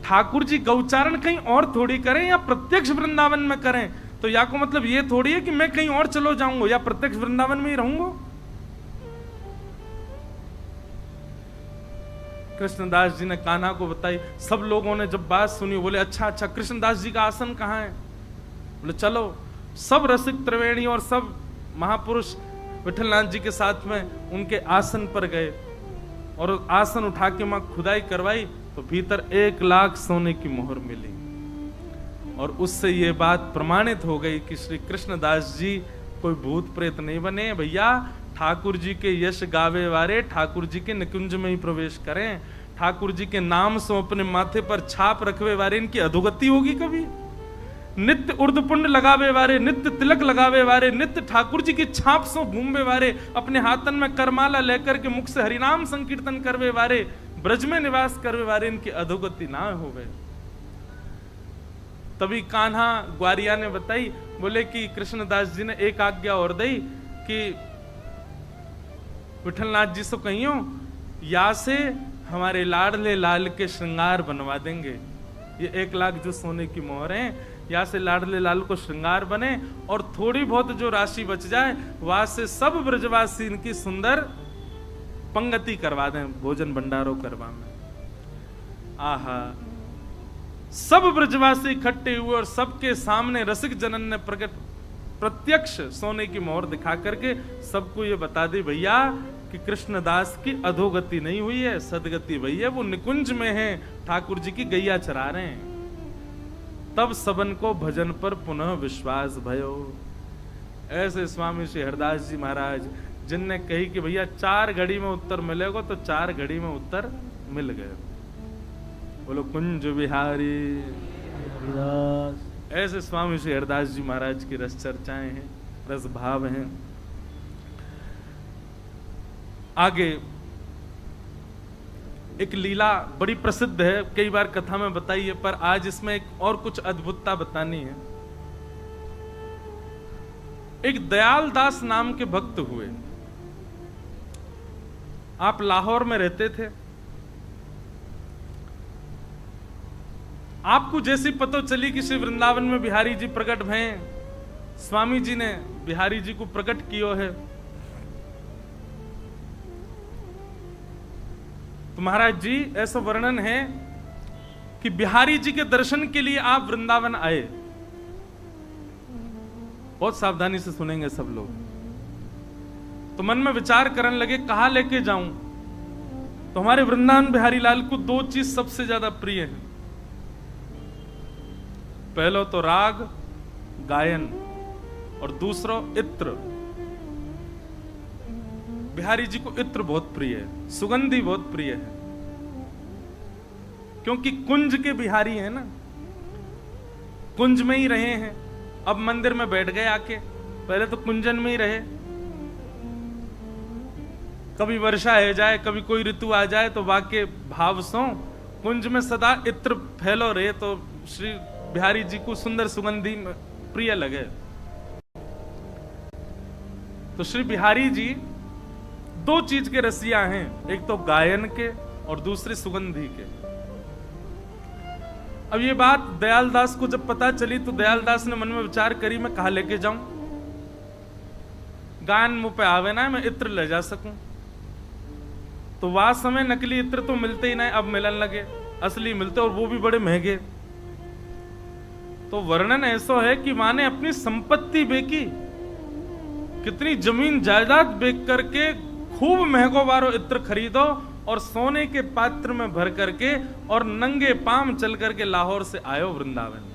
ठाकुर जी गौचारण कहीं और थोड़ी करें या प्रत्यक्ष वृंदावन में करें, तो या को मतलब ये थोड़ी है कि मैं कहीं और चलो जाऊंगा या प्रत्यक्ष वृंदावन में ही रहूंगा। कृष्णदास जी ने कान्हा को बताई। सब लोगों ने जब बात सुनी बोले अच्छा अच्छा, कृष्णदास जी का आसन कहाँ है? बोले चलो। सब रसिक त्रिवेणी और सब महापुरुष विठलनाथ जी के साथ में उनके आसन पर गए और आसन उठा के मां खुदाई करवाई तो भीतर 1 लाख सोने की मोहर मिली। और उससे ये बात प्रमाणित हो गई कि श्री कृष्णदास जी कोई भूत प्रेत नहीं बने भैया। ठाकुर जी के यश गावे वारे ठाकुर जी के निकुंज में ही प्रवेश करें। ठाकुर जी के नाम से अपने माथे पर छाप रखवे वारे इनकी अधोगति होगी कभी? नित्य उर्दपुंड लगावे वारे, नित्य तिलक लगावे वारे, नित्य ठाकुर जी की छाप सो घूमवे वारे, अपने हाथन में करमाला लेकर के मुख से हरिनाम संकीर्तन करवे वारे, ब्रज में निवास करवे वारे, इनकी अधोगति ना होवे। तभी कान्हा ग्वारिया ने बताई, बोले कि कृष्णदास जी ने एक आज्ञा और दी कि विठलनाथ जी से कहियो या से हमारे लाडले लाल के श्रृंगार बनवा देंगे। ये 1 लाख जो सोने की मोहर है, या से लाडले लाल को श्रृंगार बने और थोड़ी बहुत जो राशि बच जाए वहां से सब ब्रजवासी इनकी सुंदर पंगति करवा दें, भोजन भंडारो करवा में। आहा, सब ब्रजवासी इकट्ठे हुए और सबके सामने रसिक जनन ने प्रत्यक्ष सोने की मोहर दिखा करके सबको ये बता दी भैया कि कृष्णदास की अधोगति नहीं हुई है, सदगति वही है, वो निकुंज में है, ठाकुर जी की गैया चरा रहे हैं। तब सबन को भजन पर पुनः विश्वास भयो। ऐसे स्वामी श्री हरदास जी महाराज जिनने कही कि भैया 4 घड़ी में उत्तर मिलेगा, तो 4 घड़ी में उत्तर मिल गए। बोलो कुंज बिहारी। ऐसे स्वामी श्री हरदास जी महाराज की रस चर्चाएं हैं, रस भाव हैं। आगे एक लीला बड़ी प्रसिद्ध है, कई बार कथा में बताई है, पर आज इसमें एक और कुछ अद्भुतता बतानी है। एक दयाल दास नाम के भक्त हुए। आप लाहौर में रहते थे। आपको जैसी पता चली कि श्री वृंदावन में बिहारी जी प्रकट हैं, स्वामी जी ने बिहारी जी को प्रकट किया है, तो महाराज जी ऐसा वर्णन है कि बिहारी जी के दर्शन के लिए आप वृंदावन आए। बहुत सावधानी से सुनेंगे सब लोग। तो मन में विचार करने लगे कहां लेके जाऊं। तो हमारे वृंदावन बिहारी लाल को 2 चीज सबसे ज्यादा प्रिय है। पहला तो राग गायन और दूसरा इत्र। बिहारी जी को इत्र बहुत प्रिय है, सुगंधी बहुत प्रिय है, क्योंकि कुंज के बिहारी है ना, कुंज में ही रहे हैं। अब मंदिर में बैठ गए आके, पहले तो कुंजन में ही रहे। कभी वर्षा हो जाए, कभी कोई ऋतु आ जाए तो वाके भाव सो कुंज में सदा इत्र फैलो रहे, तो श्री बिहारी जी को सुंदर सुगंधी प्रिय लगे। तो श्री बिहारी जी 2 चीज के रसिया हैं, एक तो गायन के और दूसरे सुगंधी के। अब ये बात दयालदास को जब पता चली तो दयालदास ने मन में विचार करी, मैं कहां लेके जाऊं, गायन मुंह पे आवे ना मैं इत्र ले जा सकूं। तो वह समय नकली इत्र तो मिलते ही नहीं, अब मिलन लगे, असली मिलते और वो भी बड़े महंगे। तो वर्णन ऐसा है कि मां ने अपनी संपत्ति बेची, कितनी जमीन जायदाद बेच करके खूब महंगो वारो इत्र खरीदो और सोने के पात्र में भर करके और नंगे पांव चल करके लाहौर से आयो वृंदावन।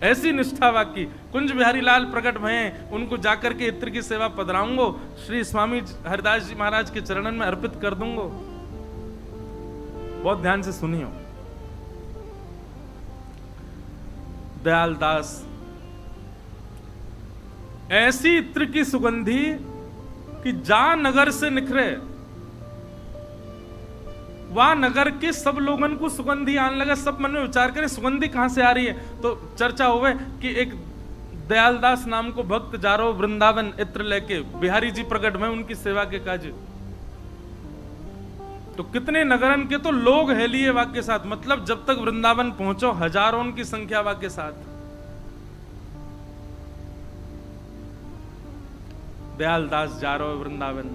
ऐसी निष्ठा वाकी कुंज बिहारी लाल प्रकट भये, उनको जाकर के इत्र की सेवा पधराऊंगो, श्री स्वामी हरदास जी महाराज के चरणन में अर्पित कर दूंगो। बहुत ध्यान से सुनियो। दयालदास ऐसी इत्र की सुगंधी कि जा नगर से निखरे, वह नगर के सब लोगन को सुगंधी आने लगा। सब मन में विचार करें सुगंधी कहां से आ रही है। तो चर्चा हुए कि एक दयालदास नाम को भक्त जारो वृंदावन इत्र लेके, बिहारी जी प्रकट में उनकी सेवा के काज। तो कितने नगरन के तो लोग है लिए वाक्य साथ, मतलब जब तक वृंदावन पहुंचो हजारों की संख्या वाक्य साथ। दयालदास जारो वृंदावन,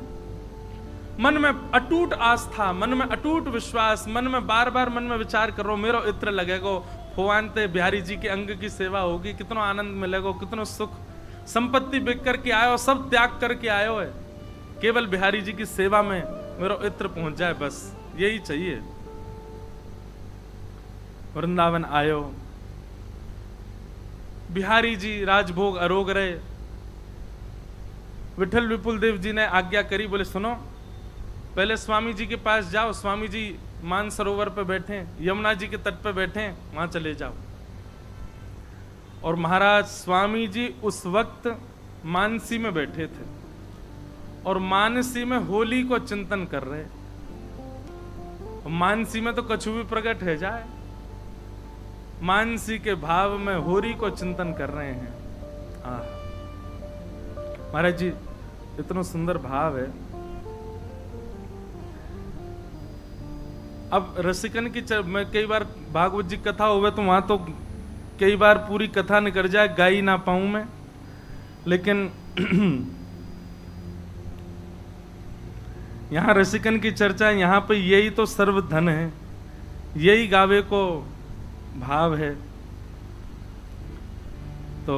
मन में अटूट आस्था, मन में अटूट विश्वास, मन में बार बार मन में विचार करो मेरो इत्र लगेगो, फोवानते बिहारी जी के अंग की सेवा होगी, कितना आनंद मिलेगा, कितना सुख। संपत्ति बिक करके आयो, सब त्याग करके आयो है, केवल बिहारी जी की सेवा में मेरो इत्र पहुंच जाए, बस यही चाहिए। वृंदावन आयो, बिहारी जी राजभोग अरोग रहे। विठल विपुल देव जी ने आज्ञा करी, बोले सुनो पहले स्वामी जी के पास जाओ, स्वामी जी मान सरोवर पे बैठे, यमुना जी के तट पे बैठे, वहां चले जाओ। और महाराज स्वामी जी उस वक्त मानसी में बैठे थे और मानसी में होली को चिंतन कर रहे। मानसी में तो कछु भी प्रकट है जाए, मानसी के भाव में होली को चिंतन कर रहे हैं। महाराज जी इतना सुंदर भाव है। अब रसिकन की मैं कई बार भागवत जी कथा होवे तो वहां तो कई बार पूरी कथा निकल जाए, गा ही ना पाऊं मैं, लेकिन यहां रसिकन की चर्चा, यहां पे यही तो सर्वधन है, यही गावे को भाव है। तो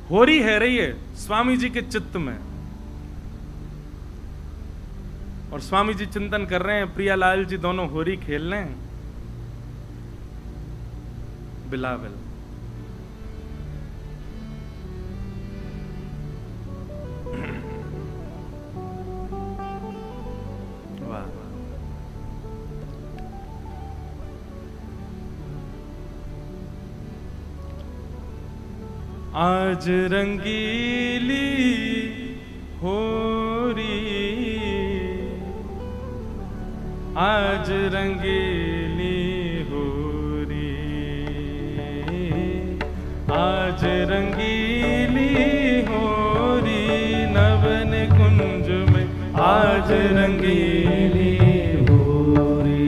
होरी है रही है स्वामी जी के चित्त में, और स्वामी जी चिंतन कर रहे हैं, प्रियालाल जी दोनों होरी खेल रहे हैं बिलावल। वाह आज रंगीली होरी, आज रंगीली होरी, आज रंगीली होरी नवन कुंज में, आज रंगीली होरी।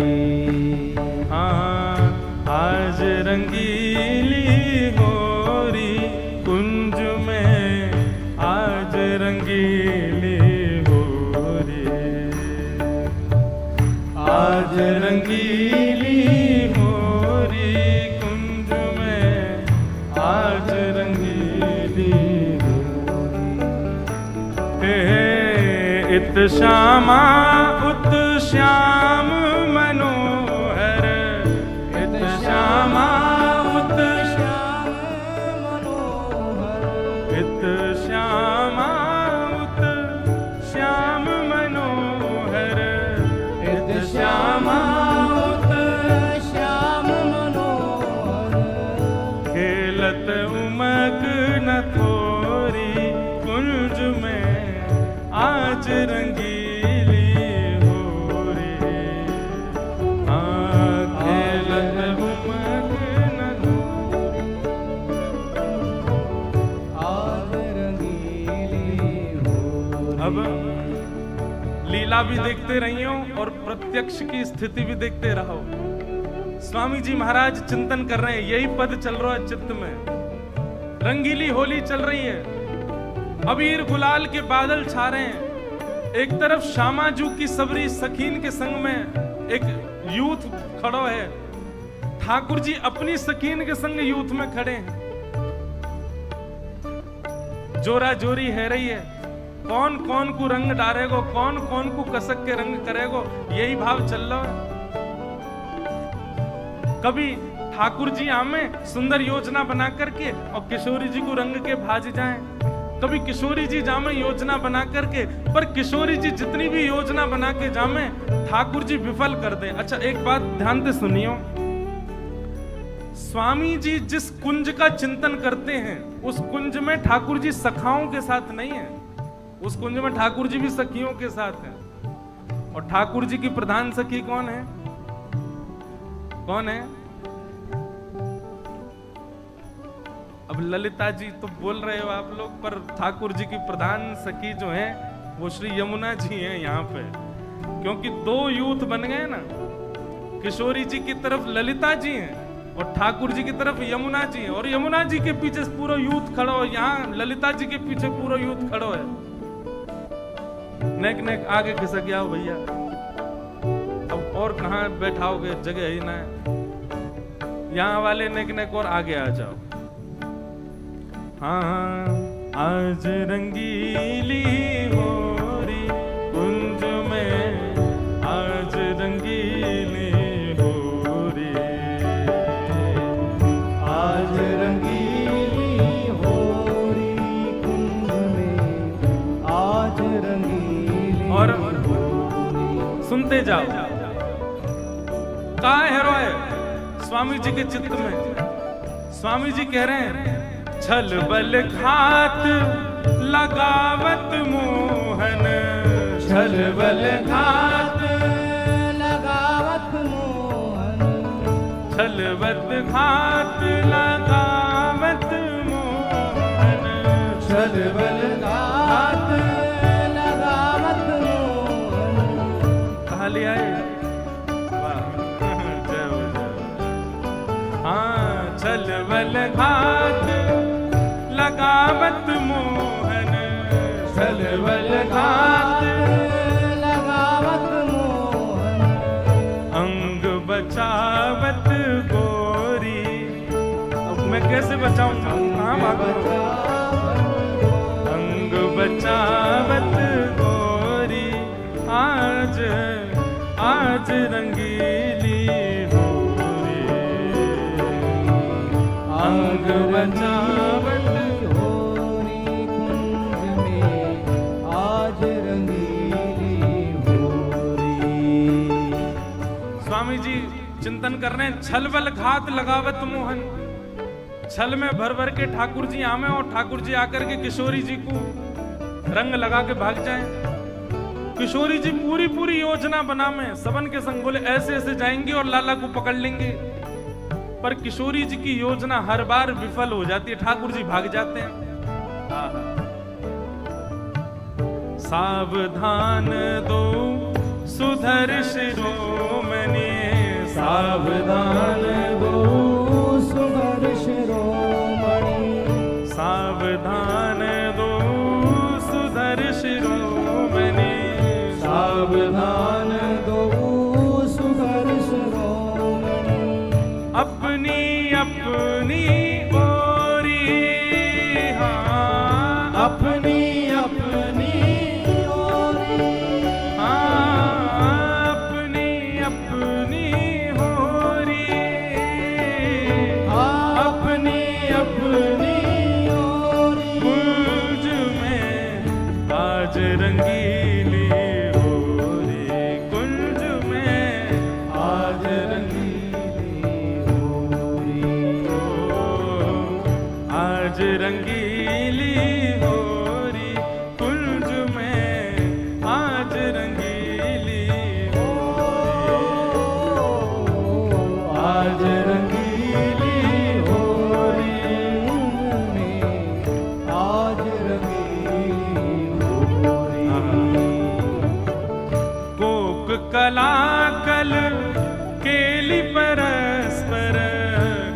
हाँ आज रंगीली होरी कुंज में, आज रंगीली होरी, आज रंगीली होरी कुंज में, आज रंगीली होरी। इत श्यामा उत श्याम मनोहर, इत श्यामा उत श्याम मनोहर, इत श्यामा उत श्याम मनोहर, इत श्यामा उत श्याम मनोहर। खेलत उमग न थोरी कुंज में, आज रंगीली होरी। खेलत उमग न थोरी, आज रंगीली होरी। अब लीला भी देखते रहियो और प्रत्यक्ष की स्थिति भी देखते रहो। स्वामी जी महाराज चिंतन कर रहे हैं, यही पद चल रहा है चित्त में, रंगीली होली चल रही है, अबीर गुलाल के बादल छा रहे हैं। एक तरफ श्यामाजू की सबरी सखीन के संग में एक यूथ खड़ो है, ठाकुर जी अपनी सखीन के संग यूथ में खड़े हैं, जोरा जोरी है रही है, कौन कौन को रंग डालेगो, कौन कौन को कसक के रंग करेगो, यही भाव चल रहा है। कभी ठाकुर जी आमे सुंदर योजना बना करके और किशोरी जी को रंग के भाज जाएं, कभी किशोरी जी जामे योजना बना करके, पर किशोरी जी जितनी भी योजना बना के जामे ठाकुर जी विफल कर दें। अच्छा एक बात ध्यान से सुनियो, स्वामी जी जिस कुंज का चिंतन करते हैं उस कुंज में ठाकुर जी सखाओं के साथ नहीं है, उस कुंज में ठाकुर जी भी सखियों के साथ हैं। और ठाकुर जी की प्रधान सखी कौन है? कौन है? अब ललिता जी तो बोल रहे हो आप लोग, पर ठाकुर जी की प्रधान सखी जो है वो श्री यमुना जी हैं यहाँ पे, क्योंकि दो यूथ बन गए ना, किशोरी जी की तरफ ललिता जी हैं और ठाकुर जी की तरफ यमुना जी हैं, और यमुना जी के पीछे पूरा यूथ खड़ो है, यहाँ ललिता जी के पीछे पूरा यूथ खड़ो है। नेक नेक आगे खिसक जाओ भैया, अब और कहाँ बैठाओगे, जगह ही ना है। यहाँ वाले नेक नेक और आगे आ जाओ। हाँ, आज रंगीली होरी कुंज में, आज रंगीली होरी, आज रंगीली होरी कुंज में, आज रंगीली और होरी। सुनते जाओ। कहाँ है रोए स्वामी जी के चित्त में? स्वामी जी कह रहे हैं, छल बल घात लगावत मोहन, छल बल घात लगावत मोहन, छल बल घात लगावत मोहन, छल बल घात लगावत मोहन। कहा ले आए? जय हो जय। हाँ, छल बल घात लगावत मोहन, छल बल घात लगावत मोहन, अंग बचावत गोरी। अब मैं कैसे बचाऊंगा? कहाँ भागूं? अंग बचावत गोरी, आज आज रंगीली होरी, अंग बचावत होरी कुंज में, आज रंगीली होरी। स्वामी जी चिंतन कर रहे हैं, छल बल घात लगावत मोहन। छल में भर भर के ठाकुर जी आमे और ठाकुर जी आकर के किशोरी जी को रंग लगा के भाग जाएं। किशोरी जी पूरी पूरी योजना बना में सबन के संग बोले ऐसे ऐसे जाएंगे और लाला को पकड़ लेंगे, पर किशोरी जी की योजना हर बार विफल हो जाती है, ठाकुर जी भाग जाते हैं। सावधान दो सुधर शिरोमणि, सावधान दो सुधर शिरोमणि, सावधान दो सुधर शिरोमणि, सावधान दो सुधर शिरोमणि। अपनी अपनी ओरी, हाँ अपनी अपनी ओरी, हाँ अपनी अपनी होरी, हाँ अपनी अपनी ओरी। कुंज में आज रंगीली होरी, कुंज में आज रंगीली होरी, आज रंगीली होरी, कुंज में आज रंगीली होरी, आज रंगीली होरी में, आज रंगीली होरी। कोक कलाकल केली परस्पर,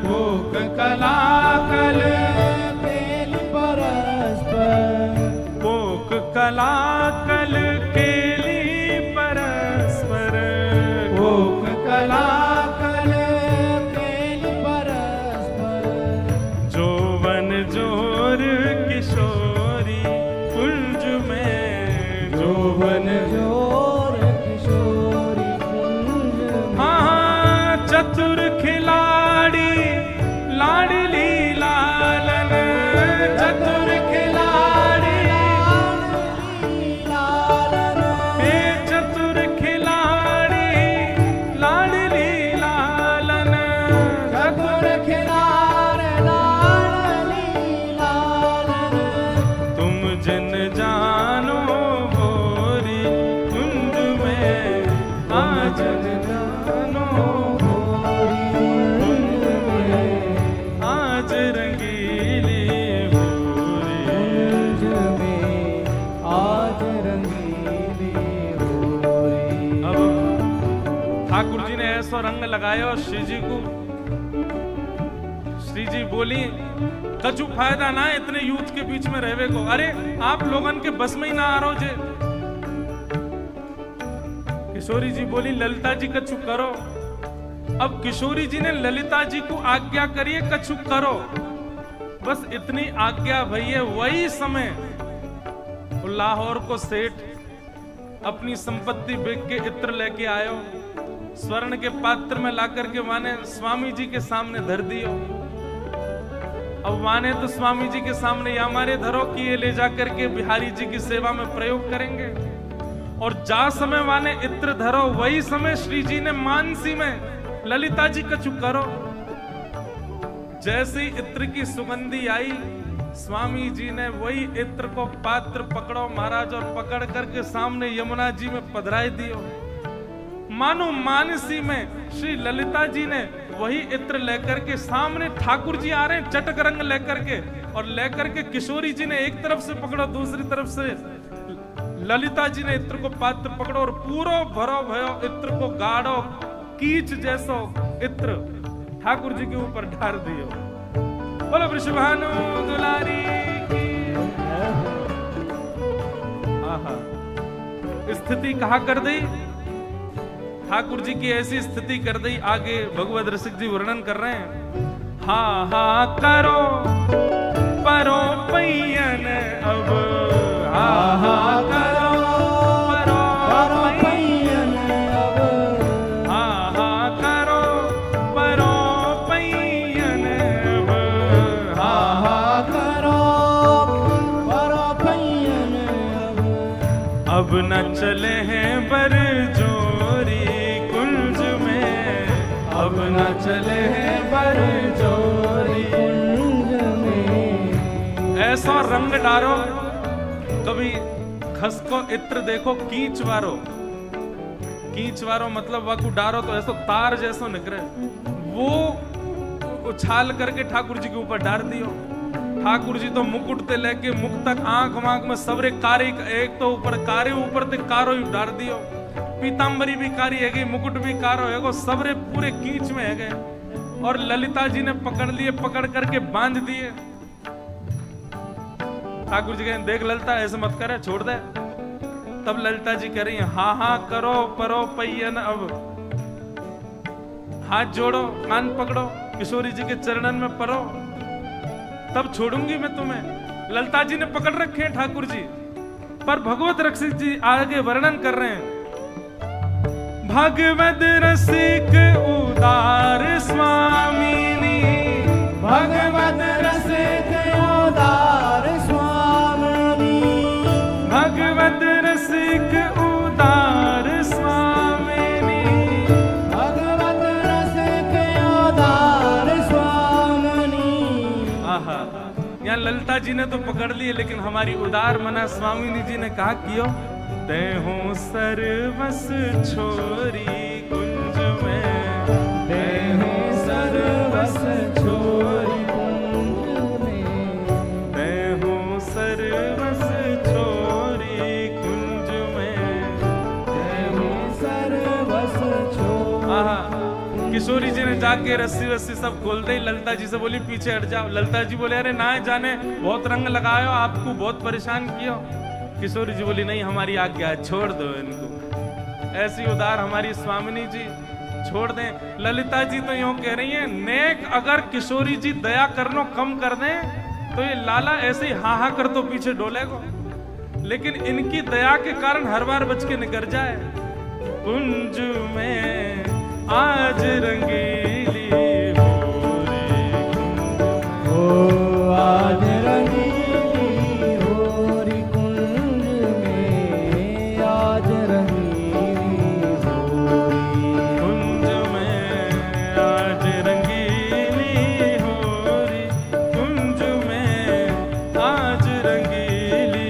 कोक कलाकल केली ऐसो रंग लगायो श्री जी को। श्री जी बोली कछु फायदा ना है इतने यूथ के बीच में रहवे को। अरे आप लोगन के बस में ही ना आ रहो जे। किशोरी जी बोली ललिता जी कछु करो। अब किशोरी जी ने ललिता जी को आज्ञा करिए कछु करो, बस इतनी आज्ञा भैया। वही समय लाहौर को सेठ अपनी संपत्ति बेच के इत्र लेके आयो, स्वर्ण के पात्र में लाकर के माने स्वामी जी के सामने धर दियो। अब माने तो स्वामी जी के सामने या हमारे धरो कि ये ले जाकर के बिहारी जी की सेवा में प्रयोग करेंगे। और जा समय माने इत्र धरो, वही समय श्री जी ने मानसी में ललिता जी कछु करो। जैसे ही इत्र की सुगंधी आई, स्वामी जी ने वही इत्र को पात्र पकड़ो महाराज और पकड़ करके सामने यमुना जी में पधराई दियो। मानो मानसी में श्री ललिता जी ने वही इत्र लेकर के सामने ठाकुर जी आ रहे हैं चटक रंग लेकर के, और लेकर के किशोरी जी ने एक तरफ से पकड़ो, दूसरी तरफ से ललिता जी ने इत्र को पात्र पकड़ो और पूरो भरो भयो इत्र को गाढ़ो कीच जैसो इत्र ठाकुर जी के ऊपर ढार दियो। बोलो वृषभानु दुलारी की। आहा, स्थिति कहा कर दी ठाकुर जी की, ऐसी स्थिति कर दी। आगे भगवत रसिक जी वर्णन कर रहे हैं। हा हा करो परो पैयन अब, हा हा करो परो पैयन अब, हा हा करो परो पैयन अब, हा हा करो परो पैयन अब न चले हैं बरजोरी कुंज में, अब न चले हैं बरजोरी कुंज में। ऐसा रंग डारो, कभी खस को इत्र देखो कीच वारो। कीच वारो मतलब वाकू डारो तो ऐसा तार जैसो निकले, वो उछाल करके ठाकुर जी के ऊपर डार दियो। ठाकुर जी तो मुकुट ते लेके मुख तक आंख मांख में सबरे कारे, एक तो ऊपर कारे ऊपर ते कारो ही डार दियो। पीतांबरी भी कारी है गई, मुकुट भी कारो है गो, सबरे पूरे कीच में है गए। और ललिता जी ने पकड़ लिए, पकड़ करके बांध दिए। ठाकुर जी कहें देख ललिता ऐसे मत करे, छोड़ दे। तब ललिता जी कह रही है हाँ हाँ करो परो पैयन अब, हाथ जोड़ो कान पकड़ो किशोरी जी के चरणन में परो, तब छोड़ूंगी मैं तुम्हें। ललिता जी ने पकड़ रखे हैं ठाकुर जी, पर भगवत रसिक जी आगे वर्णन कर रहे हैं। भगवत रसिक उदार स्वामिनी, भगवत रसिक उदार स्वामिनी, भगवत रसिक उदार स्वामिनी, भगवत रसिक उदार स्वामिनी। आहा, यहाँ ललिता जी ने तो पकड़ लिए, लेकिन हमारी उदार मना स्वामिनी जी ने कहा कियो ते हो सर्वस छोरी कुंज में, ते हो सर्वस छोरी कुंज में, ते हो सर्वस छोरी कुंज में, ते हो सर्वस छोरी। आहा, किशोरी जी ने जाके रस्सी वस्सी सब खोल दी। ललिता जी से बोली पीछे हट जाओ। ललिता जी बोले अरे ना जाने बहुत रंग लगायो, आपको बहुत परेशान किया। किशोरी जी बोली नहीं हमारी आज्ञा है, छोड़ दो इनको। ऐसी उदार हमारी स्वामिनी जी, छोड़ दें। ललिता जी तो यूं कह रही हैं नेक अगर किशोरी जी दया करनो कम कर दें तो ये लाला ऐसे ही हाँ हाँ कर तो पीछे डोलेगो, लेकिन इनकी दया के कारण हर बार बच के निकल जाए। कुंज में आज रंगीली हो रे हो आज रंगीली हो री कुंज में, आज रंगीली हो री कुंज में, आज रंगीली हो री कुंज में, आज रंगीली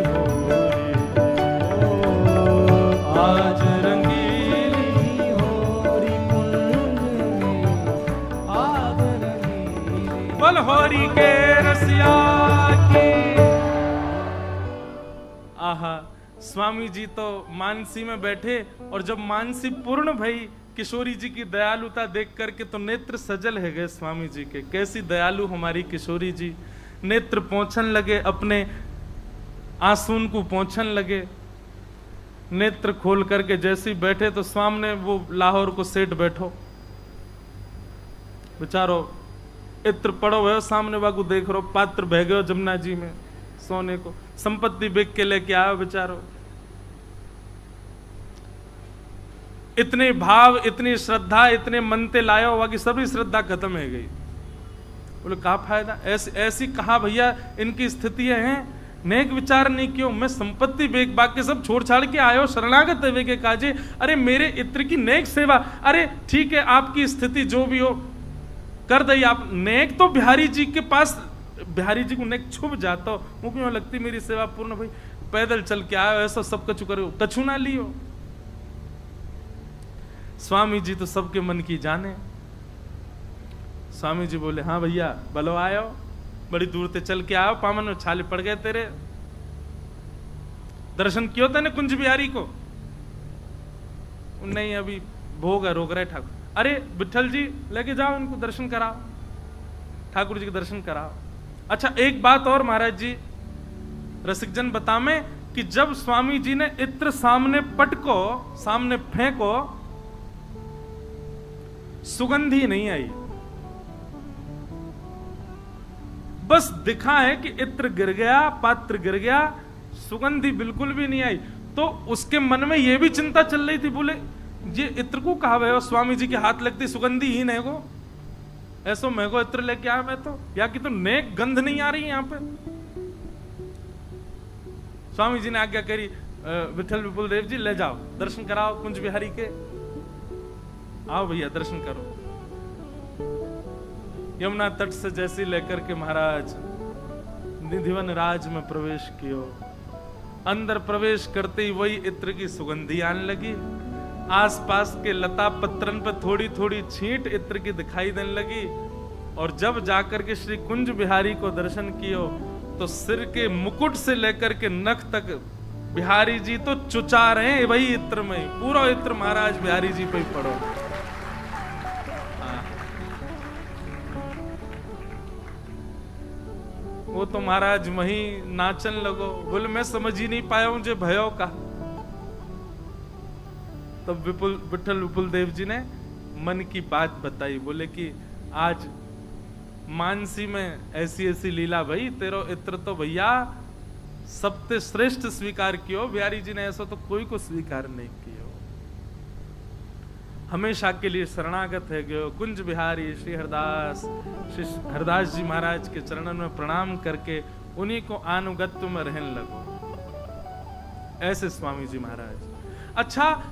हो री, आज रंगीली हो री कुंज में, आज रंगीली। बल होरी के रसिया की। आहा, स्वामी जी तो मानसी में बैठे, और जब मानसी पूर्ण भई किशोरी जी की दयालुता देख करके तो नेत्र सजल है गए स्वामी जी के। कैसी दयालु हमारी किशोरी जी। नेत्र पोंछन लगे, अपने आंसून को पोंछन लगे। नेत्र खोल करके जैसे ही बैठे तो सामने वो लाहौर को सेठ बैठो, बेचारो इत्र पड़ो है सामने बागू देख रो, पात्र बह गयो जमुना जी में सोने को, संपत्ति बेच के लेके आयो बेचारो। इतने भाव, इतनी श्रद्धा, इतने मनते लायो, बाकी सभी श्रद्धा खत्म है गई। बोले का फायदा, ऐसी कहा भैया इनकी स्थितियां हैं। नेक विचार नहीं क्यों, मैं संपत्ति बेच बाग के सब छोड़ छाड़ के आयो, शरणागत है के काजे। अरे मेरे इत्र की नेक सेवा, अरे ठीक है आपकी स्थिति जो भी हो कर दई आप। नेक तो बिहारी जी के पास, बिहारी जी को नेक छुप जाता हो, वो क्यों लगती मेरी सेवा पूर्ण भाई। पैदल चल के आयो, ऐसा सब कछु करो, कछु ना लियो। स्वामी जी तो सबके मन की जाने। स्वामी जी बोले हाँ भैया बलो आयो, बड़ी दूर से चल के आओ, पामन में छाले पड़ गए तेरे। दर्शन कियो तने कुंज बिहारी को? नहीं अभी भोग है, रोक रहे ठाकुर। अरे विठल जी लेके जाओ इनको, दर्शन कराओ, ठाकुर जी के दर्शन कराओ। अच्छा एक बात और महाराज जी, रसिकजन बतावे कि जब स्वामी जी ने इत्र सामने पटको, सामने फेंको, सुगंधी नहीं आई, बस दिखा है कि इत्र गिर गया, पात्र गिर गया, सुगंधी बिल्कुल भी नहीं आई। तो उसके मन में यह भी चिंता चल रही थी, बोले ये इत्र को कहा है, स्वामी जी के हाथ लगती सुगंधी ही नहीं को, ऐसो मैं को इत्र लेके आया मैं तो, या कि तो नेक गंध नहीं आ रही यहां पे। स्वामी जी ने आज्ञा करी, विठल विपुल देव जी ले जाओ, दर्शन कराओ कुंज बिहारी के, आओ भैया दर्शन करो। यमुना तट से जैसी लेकर के महाराज निधिवन राज में प्रवेश कियो। अंदर प्रवेश करते ही वही इत्र की सुगंधी आने लगी। आसपास के लता पत्रन पर थोड़ी थोड़ी छींट इत्र की दिखाई देने लगी। और जब जाकर के श्री कुंज बिहारी को दर्शन कियो तो सिर के मुकुट से लेकर के नख तक बिहारी जी तो चुचा रहे हैं वही इत्र में, पूरा इत्र महाराज बिहारी जी पे ही पड़ो। वो तो महाराज वही नाचन लगो। बोले मैं समझ ही नहीं पाया हूं जो भयो का। तब विठल विपुल देव जी ने मन की बात बताई। बोले कि आज मानसी में ऐसी ऐसी लीला भई, तेरो इत्र तो भैया सबसे श्रेष्ठ स्वीकार कियो। बिहारी जी ने ऐसा तो कोई को स्वीकार नहीं किया, हमेशा के लिए शरणागत है गयो। कुंज बिहारी श्री हरदास जी महाराज के चरणों में प्रणाम करके उन्हीं को अनुगत्य में रहने लगो। ऐसे स्वामी जी महाराज। अच्छा